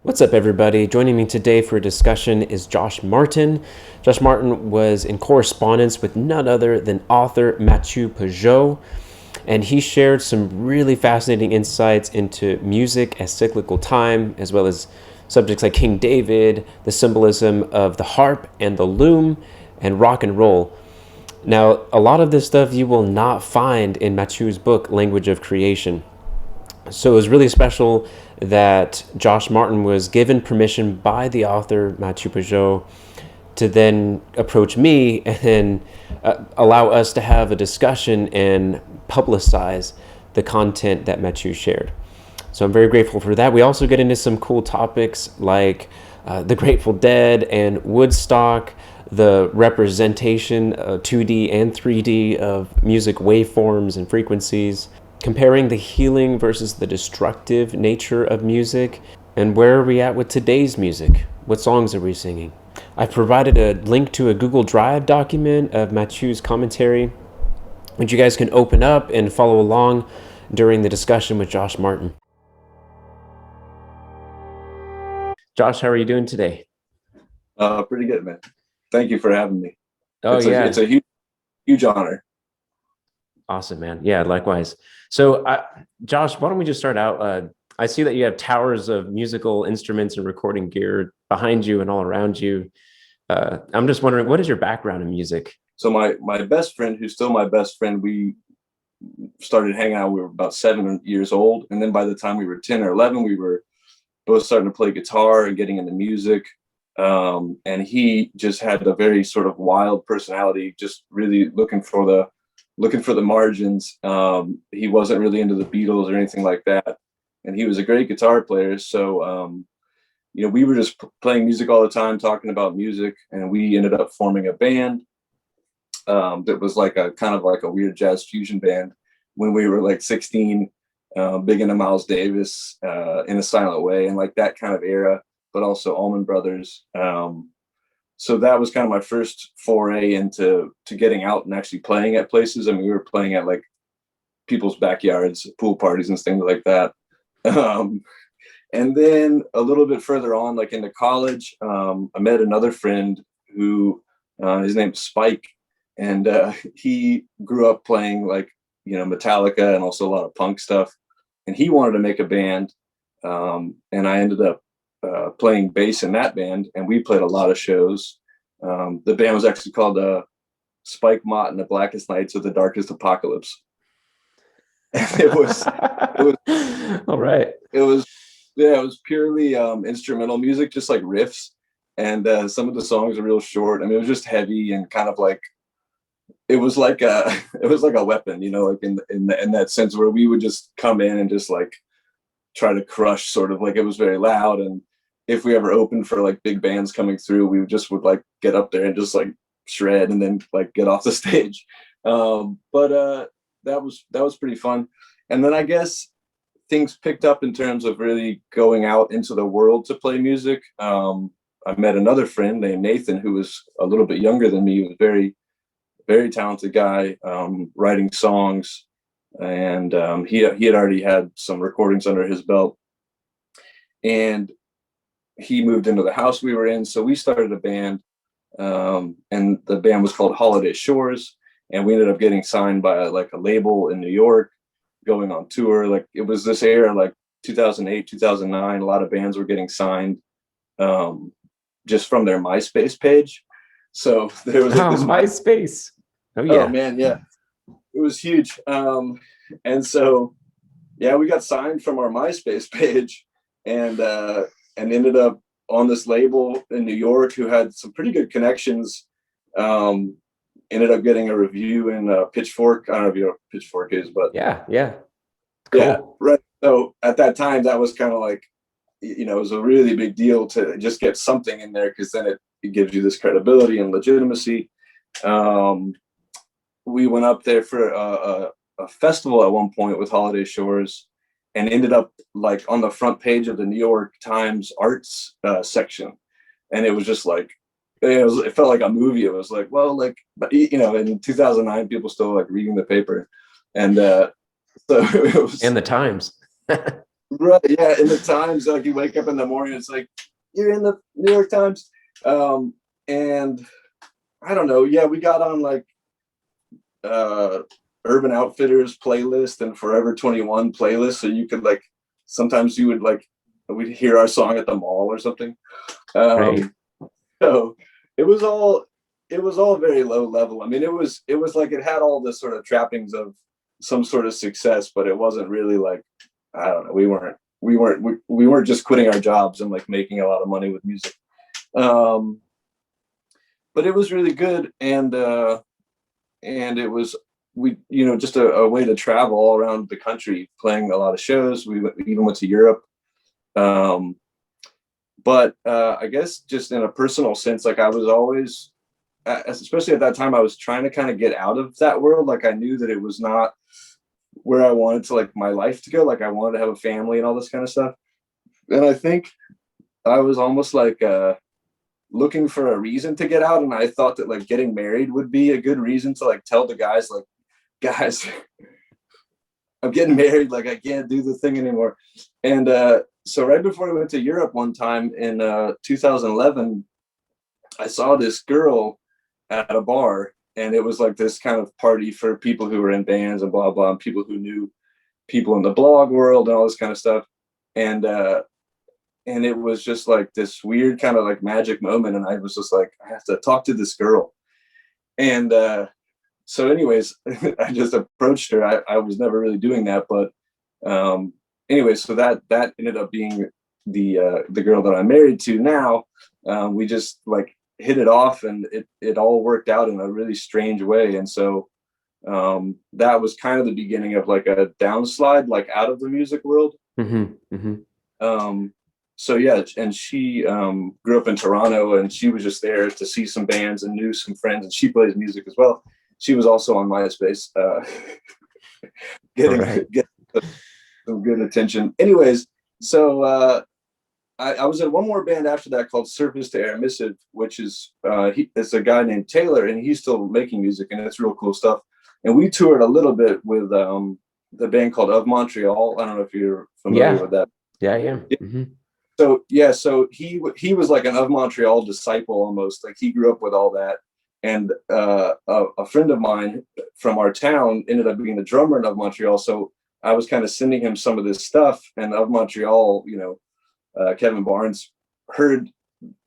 What's up, everybody? Joining me today for a discussion is Josh Martin. Josh Martin was in correspondence with none other than author Matthieu Pageau, and he shared some really fascinating insights into music as cyclical time, as well as subjects like King David, the symbolism of the harp and the loom, and rock and roll. Now, a lot of this stuff you will not find in Matthieu's book, Language of Creation. So it was really special that Josh Martin was given permission by the author, Matthieu Pageau, to then approach me and then allow us to have a discussion and publicize the content that Matthieu shared. So I'm very grateful for that. We also get into some cool topics like the Grateful Dead and Woodstock, the representation, 2D and 3D, of music waveforms and frequencies, comparing the healing versus the destructive nature of music, and where are we at with today's music? What songs are we singing? I've provided a link to a Google Drive document of Matthieu's commentary, which you guys can open up and follow along during the discussion with Josh Martin. Josh, how are you doing today? Pretty good, man. Thank you for having me. Oh, yeah. It's a huge honor. Awesome, man. Yeah, likewise. So, Josh, why don't we just start out? I see that you have towers of musical instruments and recording gear behind you and all around you. I'm just wondering, what is your background in music? So my best friend, who's still my best friend, we started hanging out. We were about 7 years old, and then by the time we were 10 or 11, we were both starting to play guitar and getting into music. And he just had a very sort of wild personality, just really looking for the margins. He wasn't really into the Beatles or anything like that, and he was a great guitar player. So we were just playing music all the time, talking about music, and we ended up forming a band that was like a kind of like a weird jazz fusion band when we were like 16, big into Miles Davis, In a Silent Way, and like that kind of era, but also Allman Brothers. So that was kind of my first foray into getting out and actually playing at places. I mean, we were playing at like people's backyards, pool parties and things like that. And then a little bit further on, like into college, I met another friend who, his name's Spike, and he grew up playing like, Metallica and also a lot of punk stuff. And he wanted to make a band. And I ended up playing bass in that band, and we played a lot of shows. The band was actually called Spike Mott and the Blackest Nights of the Darkest Apocalypse. And it was All right. it was purely instrumental music, just like riffs, and some of the songs are real short. I mean, it was just heavy and kind of like it was like a weapon, like in that sense, where we would just come in and just like try to crush, sort of like, it was very loud. And if we ever opened for like big bands coming through, we would like get up there and just like shred and then like get off the stage. But that was pretty fun. And then I guess things picked up in terms of really going out into the world to play music. I met another friend named Nathan, who was a little bit younger than me. He was very, very talented guy, writing songs. And he had already had some recordings under his belt, and he moved into the house we were in, so we started a band, and the band was called Holiday Shores, and we ended up getting signed by like a label in New York, going on tour. Like, it was this era, like 2008, 2009, a lot of bands were getting signed just from their MySpace page. So there was like this MySpace. Oh yeah. Oh man, yeah. It was huge. And so, yeah, we got signed from our MySpace page, and ended up on this label in New York who had some pretty good connections. Ended up getting a review in Pitchfork. I don't know if you know what Pitchfork is, but yeah, cool. Yeah, right. So at that time, that was kind of like, it was a really big deal to just get something in there, because then it gives you this credibility and legitimacy. We went up there for a festival at one point with Holiday Shores, and ended up like on the front page of the New York Times arts section. And it was just like, it felt like a movie. It was like, well, like, in 2009, people still like reading the paper. And so it was, and the Times. Right, yeah, in the Times, like you wake up in the morning, it's like you're in the New York Times. And I don't know, yeah, we got on like uh Urban Outfitters playlist and Forever 21 playlist, so you could like sometimes you would like we'd hear our song at the mall or something. Right. Um so it was all very low level. I mean, it was like it had all the sort of trappings of some sort of success, but it wasn't really like, I don't know, we weren't just quitting our jobs and like making a lot of money with music. Um but it was really good, and it was, we, just a way to travel all around the country playing a lot of shows. We even went to Europe. um but I guess just in a personal sense, like I was always, especially at that time, I was trying to kind of get out of that world. Like I knew that it was not where I wanted to like my life to go. Like I wanted to have a family and all this kind of stuff. And I think I was almost like looking for a reason to get out, and I thought that like getting married would be a good reason to like tell the guys, like, guys, I'm getting married, like I can't do the thing anymore. And so right before we went to Europe one time in 2011, I saw this girl at a bar, and it was like this kind of party for people who were in bands and blah blah, and people who knew people in the blog world and all this kind of stuff. And and it was just like this weird kind of like magic moment, and I was just like, I have to talk to this girl. And so anyways, I just approached her. I was never really doing that, but anyway, so that ended up being the girl that I'm married to now. We just like hit it off, and it all worked out in a really strange way. And so that was kind of the beginning of like a downslide, like out of the music world. Mm-hmm. Mm-hmm. So yeah, and she grew up in Toronto, and she was just there to see some bands and knew some friends, and she plays music as well. She was also on MySpace, getting Right. getting some good attention. Anyways, so I was in one more band after that called Surface to Air Missive, which is it's a guy named Taylor, and he's still making music, and it's real cool stuff. And we toured a little bit with the band called Of Montreal. I don't know if you're familiar Yeah. with that. Yeah, I am. Mm-hmm. So yeah, so he was like an Of Montreal disciple almost. Like he grew up with all that. And a friend of mine from our town ended up being the drummer in Of Montreal. So I was kind of sending him some of this stuff, and Of Montreal, Kevin Barnes heard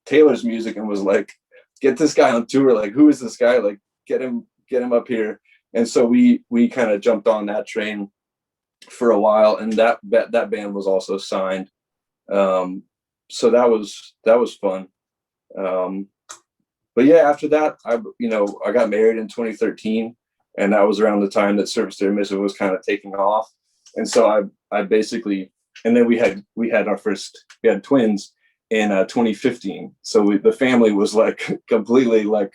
Taylor's music and was like, "Get this guy on tour! Like, who is this guy? Like, get him up here." And so we kind of jumped on that train for a while, and that band was also signed. So that was fun. But yeah, after that, I got married in 2013, and that was around the time that Surface to Air Missive was kind of taking off. And so I basically, and then we had twins in 2015. So the family was like completely like,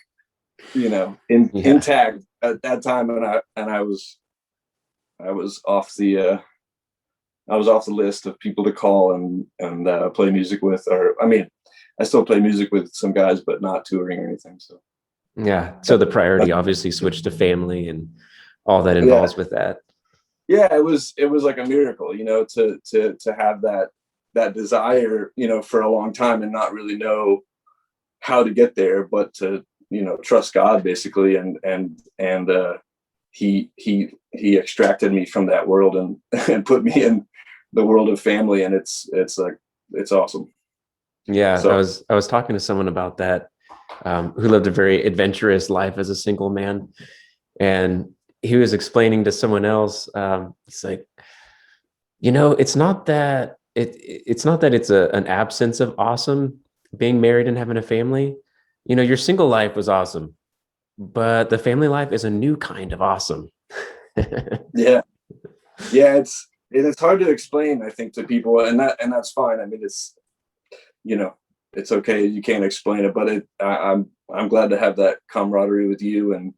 Yeah. intact at that time, and I was off the list of people to call and play music with. Or I mean, I still play music with some guys, but not touring or anything. So Yeah. So the priority obviously switched to family and all that yeah, involves with that. yeah, it was like a miracle, to have that desire, for a long time, and not really know how to get there, but to trust God basically, and he extracted me from that world and put me in the world of family, and it's like it's awesome. Yeah, So I was talking to someone about that, who lived a very adventurous life as a single man, and he was explaining to someone else. He's like, it's not that it's not that it's an absence of awesome being married and having a family. Your single life was awesome, but the family life is a new kind of awesome. yeah, it's hard to explain, I think, to people, and that's fine. I mean, you know it's okay, you can't explain it, but I'm glad to have that camaraderie with you and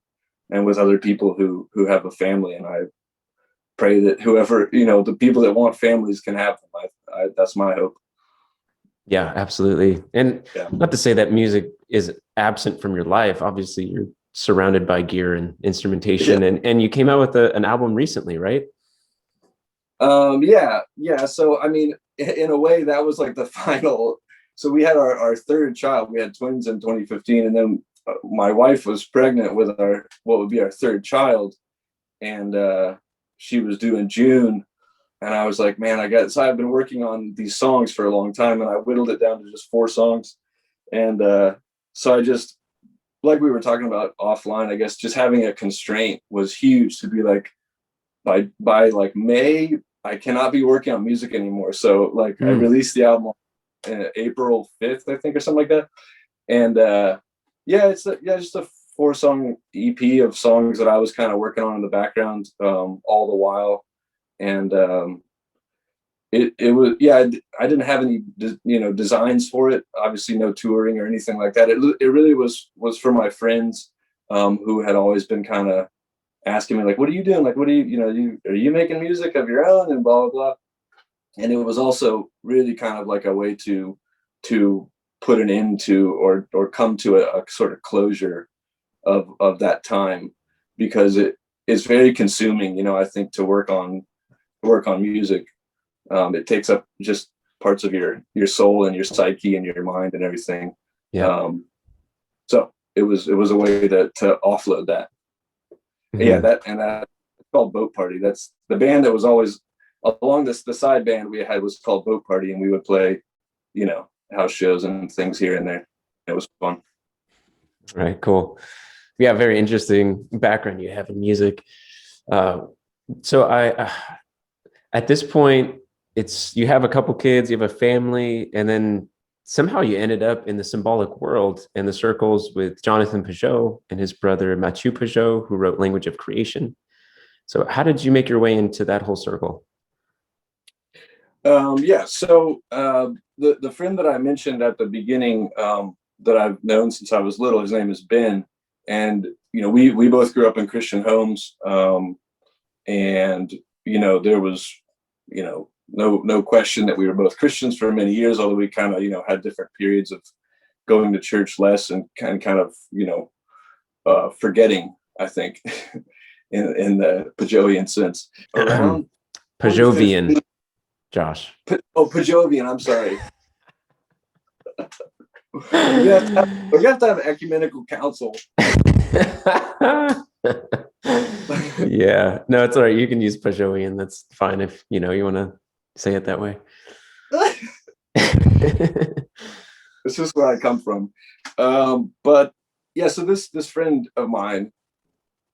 with other people who have a family, and I pray that whoever, the people that want families can have them. That's my hope. Yeah, absolutely. And Yeah, not to say that music is absent from your life. Obviously, you're surrounded by gear and yeah, instrumentation, and you came out with an album recently, right? Yeah. So I mean, in a way, that was like the final. So we had our third child. We had twins in 2015, and then my wife was pregnant with our what would be our third child, and she was due in June. And I was like, man, so I've been working on these songs for a long time, and I whittled it down to just 4 songs. And so I just, like we were talking about offline, I guess just having a constraint was huge to be like, by like May, I cannot be working on music anymore. So like I released the album April 5th, I think, or something like that. And it's just a 4-song EP of songs that I was kind of working on in the background all the while. And it was, I didn't have any designs for it, obviously no touring or anything like that. It really was for my friends who had always been kind of asking me like, what are you doing, like what are are you making music of your own, and blah blah blah. And it was also really kind of like a way to put an end to or come to a sort of closure of that time, because it is very consuming, I think, to work on music. It takes up just parts of your soul and your psyche and your mind and everything. Yeah. So it was a way to offload that. Mm-hmm. Yeah, that's called Boat Party. That's the band that was always along the side band we had was called Boat Party, and we would play, house shows and things here and there. It was fun. Right. Cool. Yeah. Very interesting background you have in music. So at this point, you have a couple kids, you have a family, and then somehow you ended up in the symbolic world and the circles with Jonathan Pageau and his brother Matthieu Pageau, who wrote Language of Creation. So how did you make your way into that whole circle? So the friend that I mentioned at the beginning, that I've known since I was little, his name is Ben, and we both grew up in Christian homes, and there was no question that we were both Christians for many years, although we kind of had different periods of going to church less and kind of forgetting, I think, in the Pageauian sense. Around Pageauvian, Josh. Pageauvian, I'm sorry. we have to have ecumenical council. Yeah, no, it's all right. You can use Pageauian. That's fine if you want to say it that way. It's just where I come from. But yeah, so this friend of mine,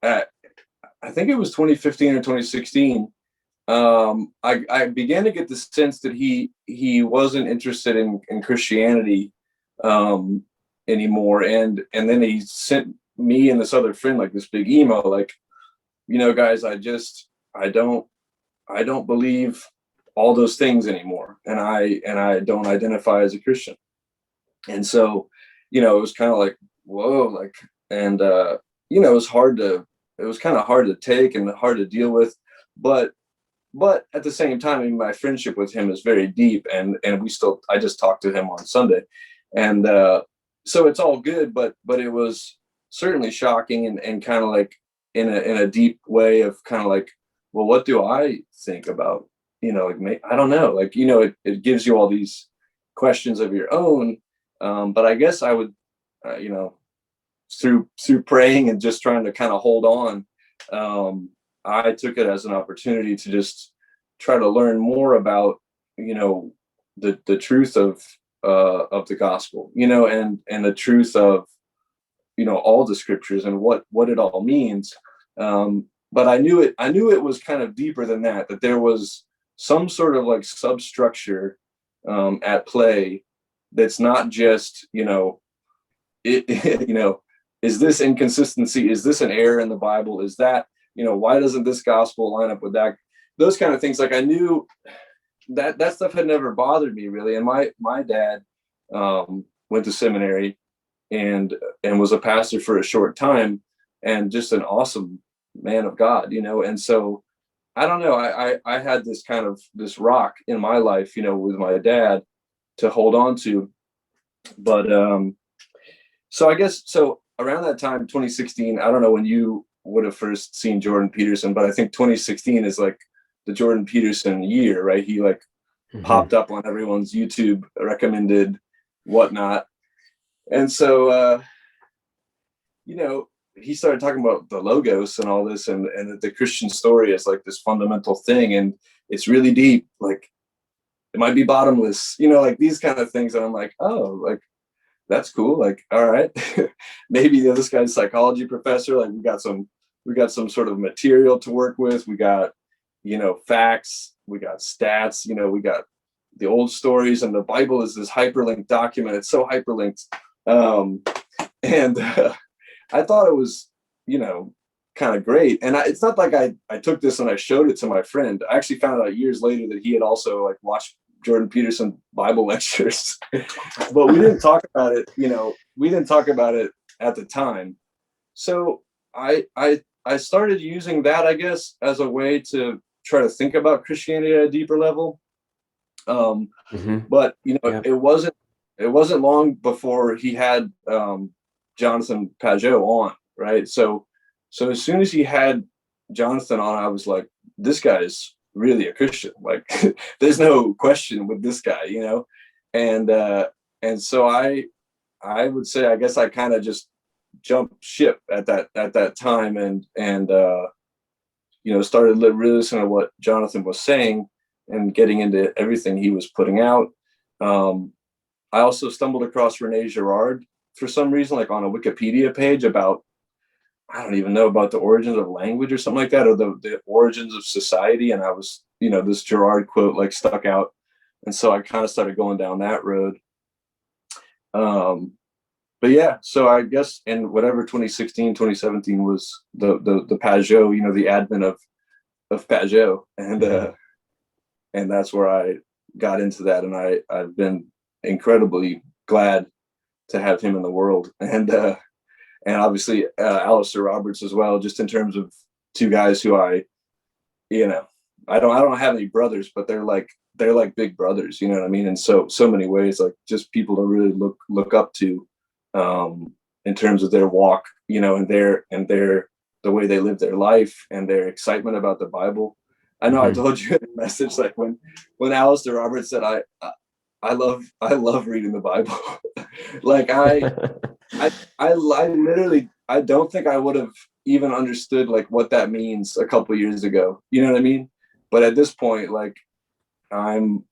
I think it was 2015 or 2016. I began to get the sense that he wasn't interested in Christianity anymore, and then he sent me and this other friend like this big email, like, guys, I don't believe all those things anymore, and I don't identify as a Christian. And so it was kind of like, whoa, like, and it was kind of hard to take and hard to deal with, but at the same time, I mean, my friendship with him is very deep, and I just talked to him on Sunday, and so it's all good, but it was certainly shocking and kind of like in a deep way of kind of like, well, what do I think about, like, I don't know, like, it gives you all these questions of your own, but I guess I would, through praying and just trying to kind of hold on, I took it as an opportunity to just try to learn more about, the truth of the gospel, and the truth of, all the scriptures and what it all means. But I knew it was kind of deeper than that there was some sort of like substructure at play that's not just, is this inconsistency? Is this an error in the Bible? Is that, why doesn't this gospel line up with that? Those kind of things. Like, I knew that stuff had never bothered me really. And my dad went to seminary and was a pastor for a short time, and just an awesome man of God, and so I don't know, I had this kind of this rock in my life, with my dad to hold on to. But so I guess, so around that time, 2016, I don't know when you would have first seen Jordan Peterson, but I think 2016 is like the Jordan Peterson year, right? He like popped up on everyone's YouTube recommended whatnot. And so, you know, he started talking about the logos and all this, and that the Christian story is like this fundamental thing, and it's really deep. Like it might be bottomless, you know, like these kind of things. And I'm like, oh, like that's cool. Like, all right, maybe this guy's a psychology professor. Like we got some sort of material to work with. We got, you know, facts. We got stats. You know, we got the old stories, and the Bible is this hyperlinked document. It's so hyperlinked, and I thought it was, you know, kind of great. And it's not like I took this and I showed it to my friend. I actually found out years later that he had also like watched Jordan Peterson Bible lectures, but we didn't talk about it. You know, we didn't talk about it at the time. So I started using that, I guess, as a way to try to think about Christianity at a deeper level. But you know, it wasn't long before he had Jonathan Pageau on, right? So as soon as he had Jonathan on, I was like, this guy's really a Christian. Like, there's no question with this guy, you know. And so I would say, I guess I kind of just jumped ship at that time, and you know, started really listening to what Jonathan was saying and getting into everything he was putting out. I also stumbled across Rene Girard for some reason, like on a Wikipedia page about, I don't even know, about the origins of language or something like that, or the origins of society. And I was, you know, this Girard quote like stuck out. And so I kind of started going down that road. But yeah, so I guess in whatever 2016, 2017 was the Pageau, you know, the advent of Pageau. And that's where I got into that. And I've been incredibly glad to have him in the world, and obviously Alistair Roberts as well, just in terms of two guys who you know, I don't have any brothers, but they're like big brothers, you know what I mean? In so many ways, like just people to really look up to, in terms of their walk, you know, and the way they live their life and their excitement about the Bible. I know I told you in a message, like when Alistair Roberts said, I love reading the Bible. Like I literally, I don't think I would have even understood like what that means a couple years ago. You know what I mean? But at this point, like I'm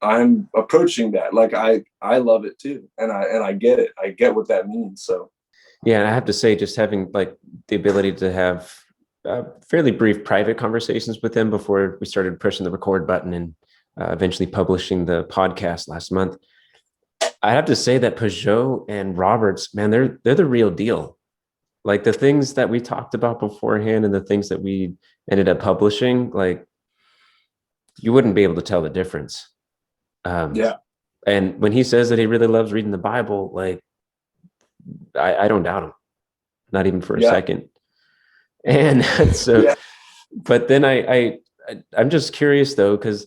approaching that. Like I love it too. And I get it. I get what that means. So yeah, and I have to say, just having like the ability to have fairly brief private conversations with him before we started pushing the record button and eventually publishing the podcast last month, I have to say that Pageau and Roberts, man, they're the real deal. Like the things that we talked about beforehand and the things that we ended up publishing, like you wouldn't be able to tell the difference. yeah. And when he says that he really loves reading the Bible, like I don't doubt him, not even for a second. And so, but then I'm just curious though, because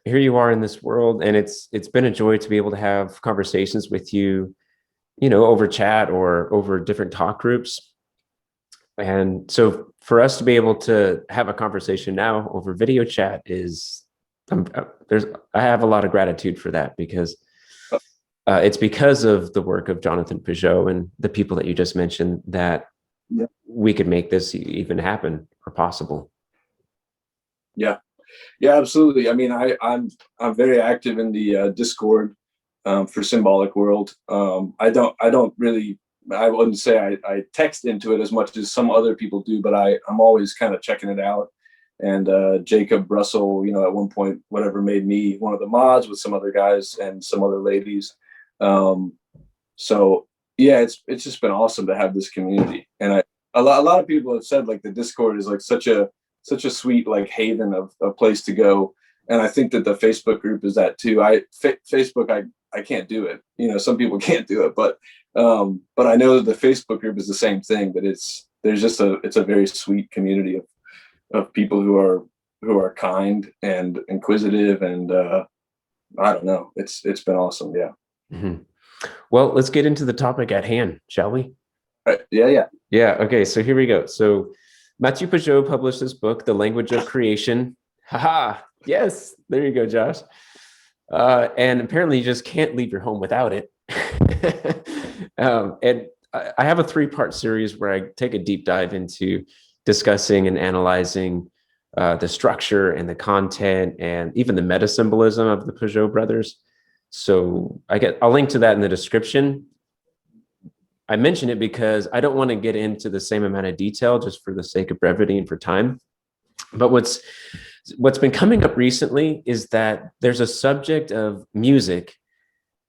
here you are in this world, and it's been a joy to be able to have conversations with you, you know, over chat or over different talk groups. And so for us to be able to have a conversation now over video chat is, I have a lot of gratitude for that, because it's because of the work of Jonathan Pageau and the people that you just mentioned that we could make this even happen or possible. Yeah, absolutely. I mean, I'm very active in the Discord for Symbolic World. I wouldn't say I text into it as much as some other people do, but I'm always kind of checking it out. And Jacob Russell, you know, at one point, whatever, made me one of the mods with some other guys and some other ladies. So yeah, it's just been awesome to have this community. And a lot of people have said like the Discord is like such a sweet like haven of a place to go. And I think that the Facebook group is that too. Facebook, I can't do it. You know, some people can't do it, but I know that the Facebook group is the same thing, that it's a very sweet community of people who are kind and inquisitive, and I don't know. It's been awesome. Yeah. Mm-hmm. Well, let's get into the topic at hand, shall we? Right. Yeah. Okay. So here we go. So Matthieu Pageau published this book, The Language of Creation: Haha. Yes. There you go, Josh. And apparently you just can't leave your home without it. And I have a 3-part series where I take a deep dive into discussing and analyzing the structure and the content and even the meta symbolism of the Pageau brothers. So I'll link to that in the description. I mention it because I don't want to get into the same amount of detail just for the sake of brevity and for time. But what's been coming up recently is that there's a subject of music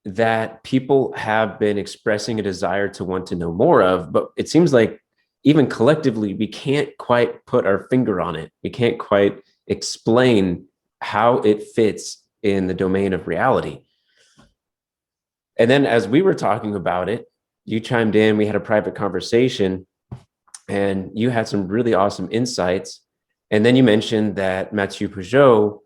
that people have been expressing a desire to want to know more of, but it seems like even collectively, we can't quite put our finger on it. We can't quite explain how it fits in the domain of reality. And then as we were talking about it, you chimed in, we had a private conversation, and you had some really awesome insights. And then you mentioned that Matthieu Pageau,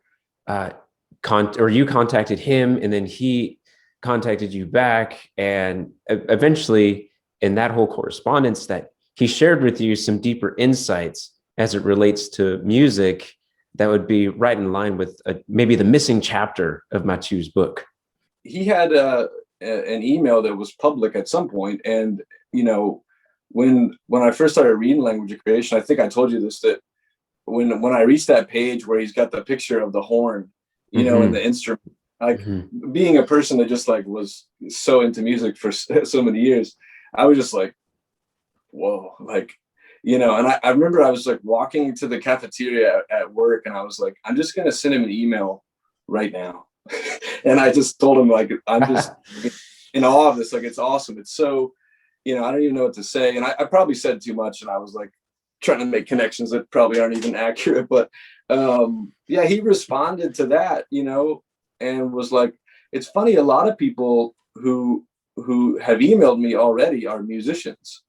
you contacted him, and then he contacted you back. And eventually, in that whole correspondence, that he shared with you some deeper insights as it relates to music that would be right in line with maybe the missing chapter of Matthieu's book. He had an email that was public at some point, and when I first started reading Language of Creation, I think I told you this, that when I reached that page where he's got the picture of the horn, and the instrument, like being a person that just like was so into music for so many years, I was just like, whoa, like, and I remember I was like walking to the cafeteria at work, and I was like, I'm just going to send him an email right now. And I just told him, like, I'm just in awe of this. Like, it's awesome. It's so, I don't even know what to say. And I probably said too much, and I was like trying to make connections that probably aren't even accurate. But yeah, he responded to that, and was like, it's funny. A lot of people who have emailed me already are musicians,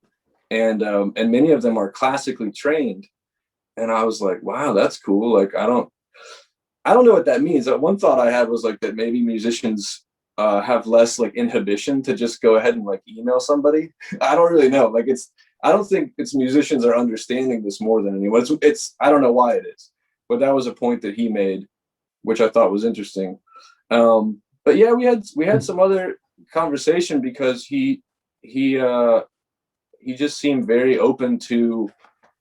and many of them are classically trained. And I was like, wow, that's cool. Like, I don't know what that means. One thought I had was like that maybe musicians have less like inhibition to just go ahead and like email somebody. I don't really know. Like, I don't think it's musicians are understanding this more than anyone. It's I don't know why it is, but that was a point that he made, which I thought was interesting. But yeah, we had some other conversation because he just seemed very open to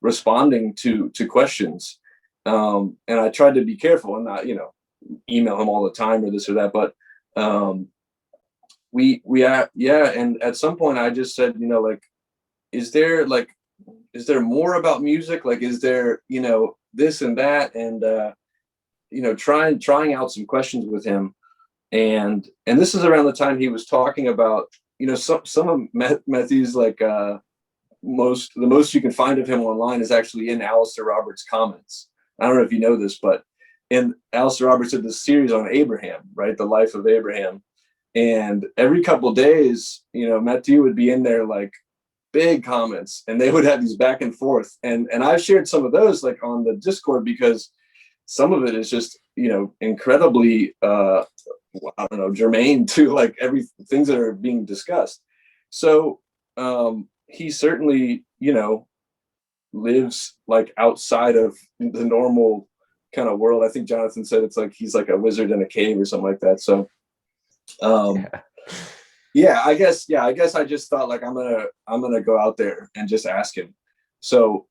responding to questions. And I tried to be careful and not, email him all the time or this or that. But and at some point I just said, like, is there more about music? Like, is there, this and that? And trying out some questions with him. And this is around the time he was talking about, some of Matthew's like the most you can find of him online is actually in Alistair Roberts' comments. I don't know if you know this, but Alistair Roberts did this series on Abraham, right? The life of Abraham. And every couple of days, Matthieu would be in there like big comments, and they would have these back and forth. And I've shared some of those like on the Discord, because some of it is just, incredibly, I don't know, germane to like things that are being discussed. So he certainly, lives like outside of the normal kind of world. I think Jonathan said it's like he's like a wizard in a cave or something like that. So I guess I just thought like I'm gonna go out there and just ask him. So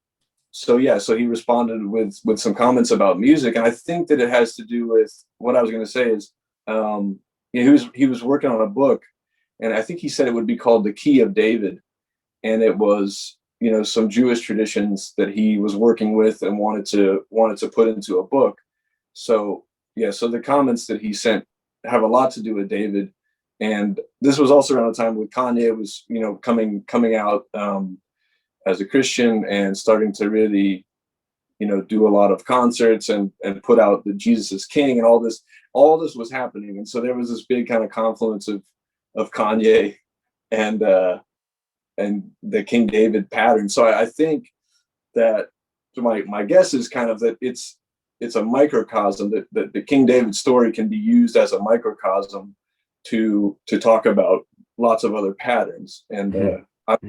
he responded with some comments about music, and I think that it has to do with what I was going to say is he was working on a book, and I think he said it would be called The Key of David, and it was some Jewish traditions that he was working with and wanted to put into a book. So the comments that he sent have a lot to do with David. And this was also around the time when Kanye was coming out as a Christian and starting to really do a lot of concerts and put out the Jesus is King, and all this was happening. And so there was this big kind of confluence of Kanye and the King David pattern. So I think that, so my guess is kind of that it's a microcosm, that the King David story can be used as a microcosm to talk about lots of other patterns. And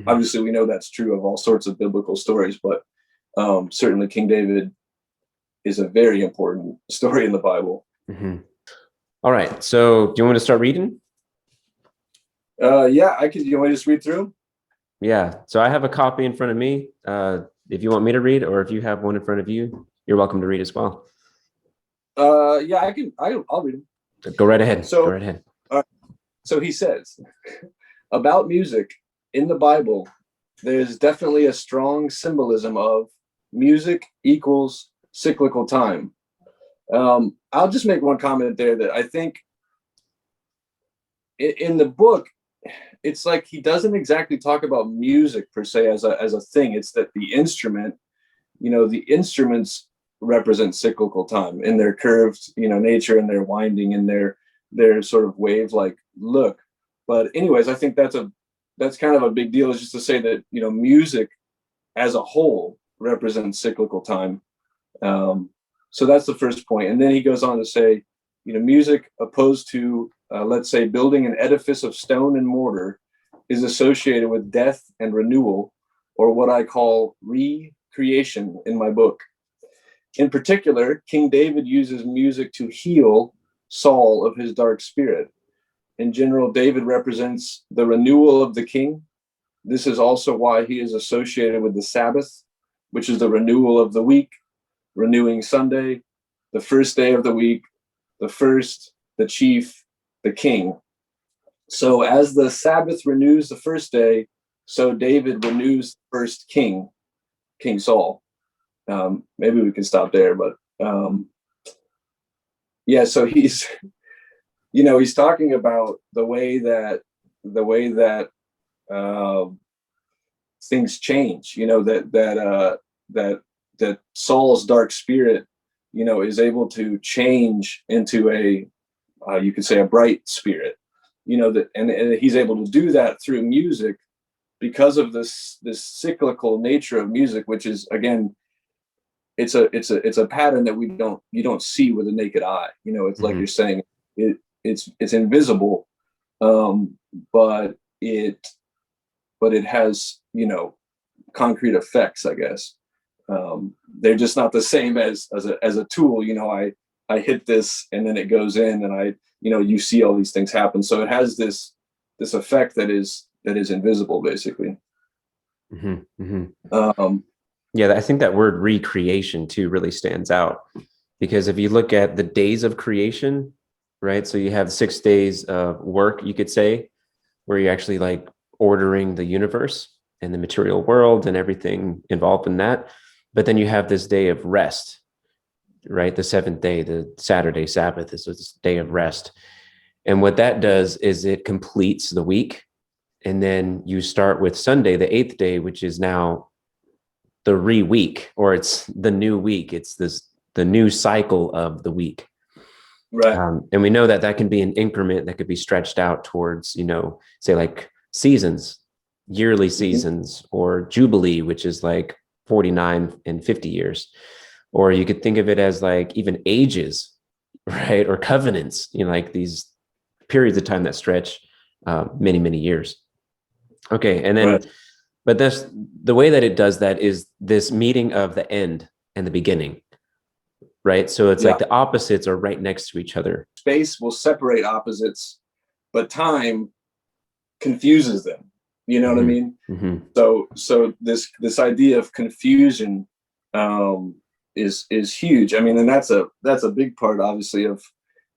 obviously we know that's true of all sorts of biblical stories, but certainly King David is a very important story in the Bible. Mm-hmm. All right. So do you want me to start reading? Yeah, I could. You want me to just read through? Yeah. So I have a copy in front of me. If you want me to read, or if you have one in front of you, you're welcome to read as well. Yeah, I can. I'll read them. Go right ahead. So, Go right ahead. So he says about music in the Bible, there's definitely a strong symbolism of music equals cyclical time. I'll just make one comment there that I think in the book, it's like he doesn't exactly talk about music per se as a thing. It's that the instrument, the instruments represent cyclical time in their curved, nature and their winding and their sort of wave-like look. But anyways, I think that's kind of a big deal, is just to say that, music as a whole represents cyclical time. So that's the first point. And then he goes on to say, music opposed to, let's say, building an edifice of stone and mortar is associated with death and renewal, or what I call recreation in my book. In particular, King David uses music to heal Saul of his dark spirit. In general, David represents the renewal of the king. This is also why he is associated with the Sabbath, which is the renewal of the week, renewing Sunday, the first day of the week, the first, the chief, the king. So as the Sabbath renews the first day, so David renews the first king, King Saul. Maybe we can stop there, but yeah, so he's talking about the way that things change, that Saul's dark spirit, is able to change into you could say a bright spirit, and he's able to do that through music because of this cyclical nature of music, which is, again, it's a pattern that you don't see with the naked eye. It's like you're saying, it's invisible, but it has, concrete effects, I guess. They're just not the same as a tool. I hit this and then it goes in, and you see all these things happen. So it has this effect that is invisible, basically. Mm-hmm. Mm-hmm. Yeah, I think that word recreation too really stands out, because if you look at the days of creation, right? So you have 6 days of work, you could say, where you're actually like ordering the universe and the material world and everything involved in that. But then you have this day of rest, right? The 7th day, the Saturday Sabbath, is this day of rest. And what that does is it completes the week. And then you start with Sunday, the 8th day, which is now the week, or it's the new week. It's the new cycle of the week. Right. And we know that can be an increment that could be stretched out towards, say like seasons, yearly seasons, or Jubilee, which is like 49 and 50 years. Or you could think of it as like even ages, right? Or covenants, like these periods of time that stretch many, many years. Okay. And then, right. But the way that it does that is this meeting of the end and the beginning, right? So it's like the opposites are right next to each other. Space will separate opposites, but time confuses them. You know what I mean? Mm-hmm. So this idea of confusion is huge. I mean, and that's a big part, obviously, of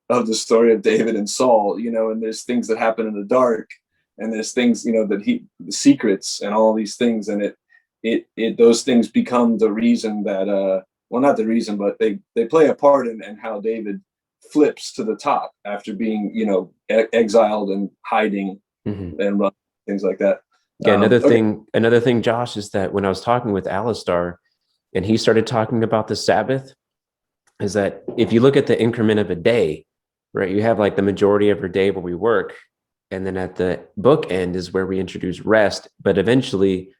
the story of David and Saul. And there's things that happen in the dark, and there's things that the secrets and all these things, and it those things become the reason that well, not the reason, but they play a part in how David flips to the top after being exiled and hiding and run, things like that. Yeah, another thing, Josh, is that when I was talking with Alistar and he started talking about the Sabbath, is that if you look at the increment of a day, right, you have like the majority of your day where we work, and then at the book end is where we introduce rest, but eventually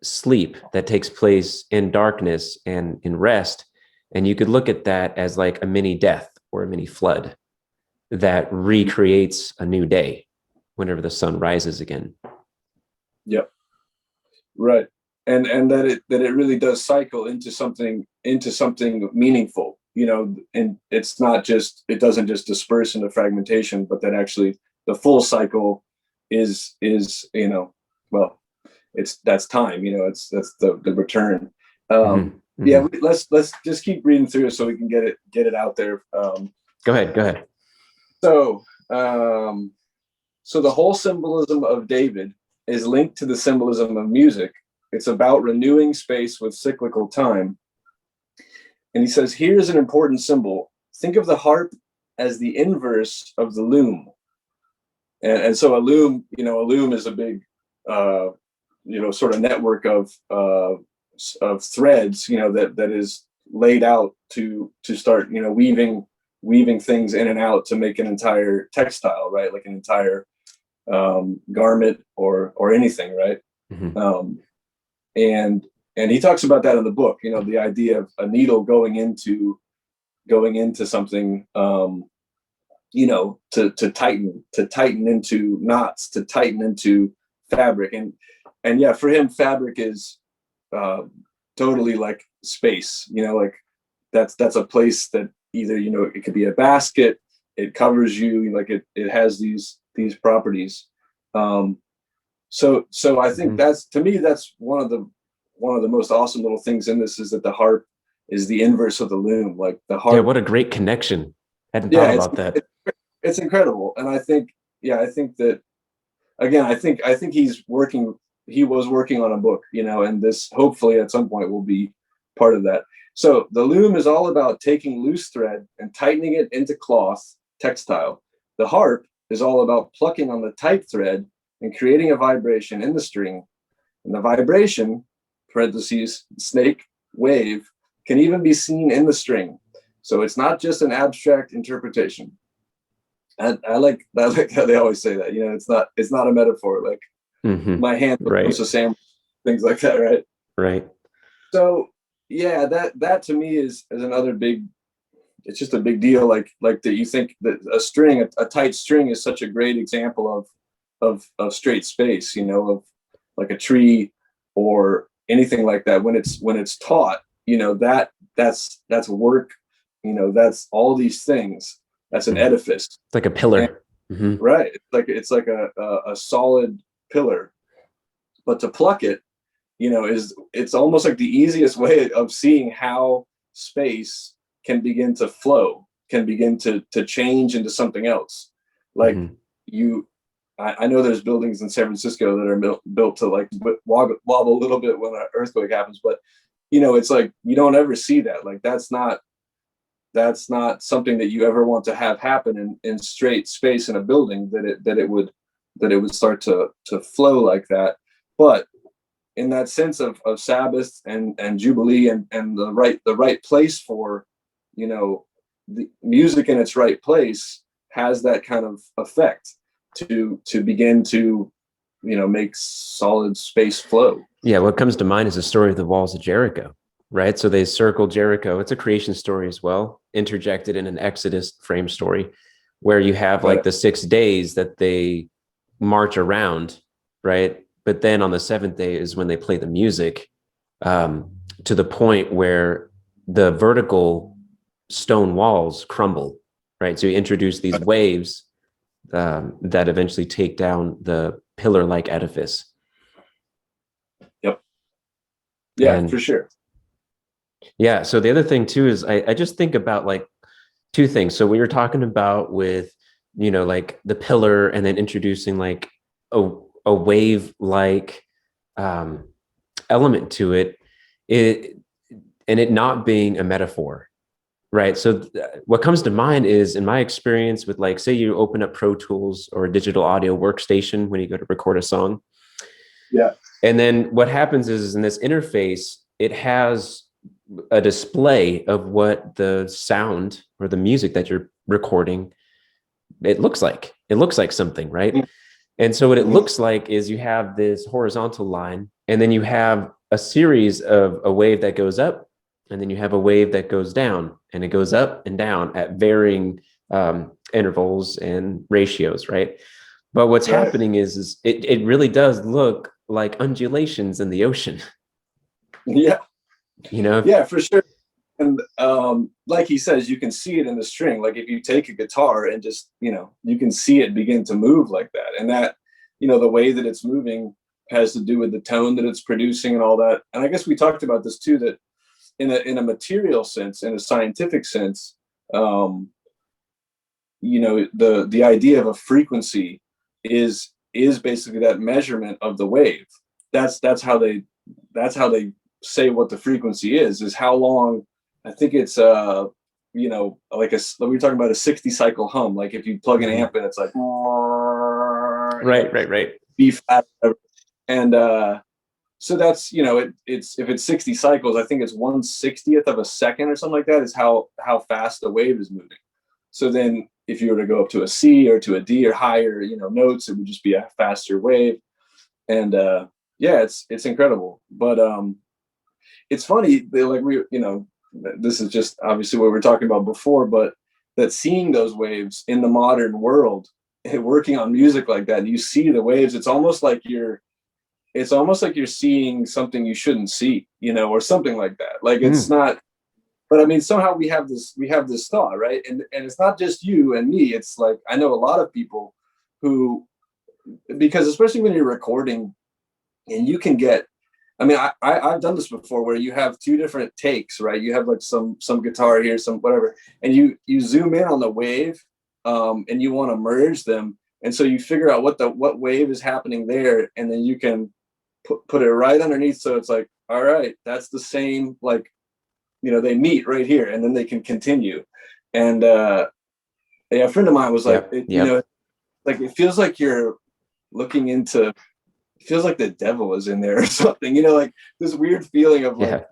sleep that takes place in darkness and in rest. And you could look at that as like a mini death or a mini flood that recreates a new day whenever the sun rises again. Yep. Right. And that it really does cycle into something into something meaningful, you know, and it's not just, it doesn't just disperse into fragmentation, but that actually the full cycle is, you know, well, that's time, you know, that's the return. Yeah, let's just keep reading through it so we can get it out there. Go ahead. So the whole symbolism of David is linked to the symbolism of music. It's about renewing space with cyclical time. And he says, here's an important symbol. Think of the harp as the inverse of the loom. And so a loom is a big, you know, sort of network of threads, you know, that is laid out to start, you know, weaving things in and out to make an entire textile, right? Like an entire garment or anything, right? And he talks about that in the book, you know, the idea of a needle going into something, you know, to tighten into knots, to tighten into fabric. And yeah, for him, fabric is totally like space, you know, like that's a place that either, you know, it could be a basket, it covers you, like it has these properties. So I think that's, to me, that's one of the most awesome little things in this, is that the harp is the inverse of the loom. Like the harp. Yeah, what a great connection. I hadn't thought about that. It's incredible. And I think that, again, I think he was working on a book, you know, and this hopefully at some point will be part of that. So the loom is all about taking loose thread and tightening it into cloth, textile. The harp is all about plucking on the tight thread and creating a vibration in the string. And the vibration, parentheses, snake, wave, can even be seen in the string. So it's not just an abstract interpretation. And I like how they always say that, you know, it's not a metaphor, like my hand was a sandwich, things like that, right? Right. So yeah, that to me is another big, it's just a big deal. Like that, you think that a tight string is such a great example of straight space, you know, of like a tree or anything like that. When it's taut, you know, that's work, you know, that's all these things. That's an edifice. It's like a pillar. Right. It's like a solid pillar. But to pluck it, you know, it's almost like the easiest way of seeing how space can begin to flow, can begin to change into something else. Like I know there's buildings in San Francisco that are built to like wobble a little bit when an earthquake happens, but you know, it's like you don't ever see that. Like that's not something that you ever want to have happen in straight space in a building, that it would start to flow like that. But in that sense of Sabbath and Jubilee and the right place for, you know, the music in its right place has that kind of effect to begin to, you know, make solid space flow. Yeah, what comes to mind is the story of the walls of Jericho, right? So they circle Jericho. It's a creation story as well, interjected in an Exodus frame story, where you have like the 6 days that they march around, right? But then on the seventh day is when they play the music, to the point where the vertical stone walls crumble, right? So you introduce these waves that eventually take down the pillar-like edifice. Yep. Yeah, for sure. Yeah. So the other thing too is I just think about like two things. So we were talking about with, you know, like the pillar, and then introducing like a wave-like element to it, and it not being a metaphor, right? So what comes to mind is, in my experience with, like, say you open up Pro Tools or a digital audio workstation when you go to record a song. Yeah. And then what happens is in this interface, it has a display of what the sound or the music that you're recording, it looks like something, right? Mm-hmm. And so what it looks like is you have this horizontal line, and then you have a series of a wave that goes up, and then you have a wave that goes down, and it goes up and down at varying intervals and ratios, right? But what's happening is it really does look like undulations in the ocean. Yeah. You know? Yeah, for sure. like he says, you can see it in the string. Like if you take a guitar and just, you can see it begin to move like that. And that, the way that it's moving has to do with the tone that it's producing and all that. And I guess we talked about this too, that in a material sense, in a scientific sense, the idea of a frequency is basically that measurement of the wave. That's how they say what the frequency is how long. I think it's like we were talking about a 60 cycle hum. Like if you plug an amp in, it's like right, B flat, and so that's it's if it's 60 cycles, I think it's 1/60th of a second or something like that is how fast the wave is moving. So then if you were to go up to a C or to a D or higher notes, it would just be a faster wave. And it's incredible. But it's funny, like this is just obviously what we were talking about before, but that seeing those waves in the modern world and working on music like that, and you see the waves, it's almost like you're seeing something you shouldn't see, or something like that. Like it's not, but I mean, somehow we have this thought, right? And it's not just you and me. It's like, I know a lot of people who, because especially when you're recording and you can get, I mean, I've done this before where you have two different takes, right? You have like some guitar here, some whatever, and you zoom in on the wave, and you want to merge them. And so you figure out what wave is happening there, and then you can put it right underneath. So it's like, all right, that's the same, like, they meet right here, and then they can continue. And a friend of mine was like, like it feels like you're looking into, it feels like the devil is in there or something, like this weird feeling of like,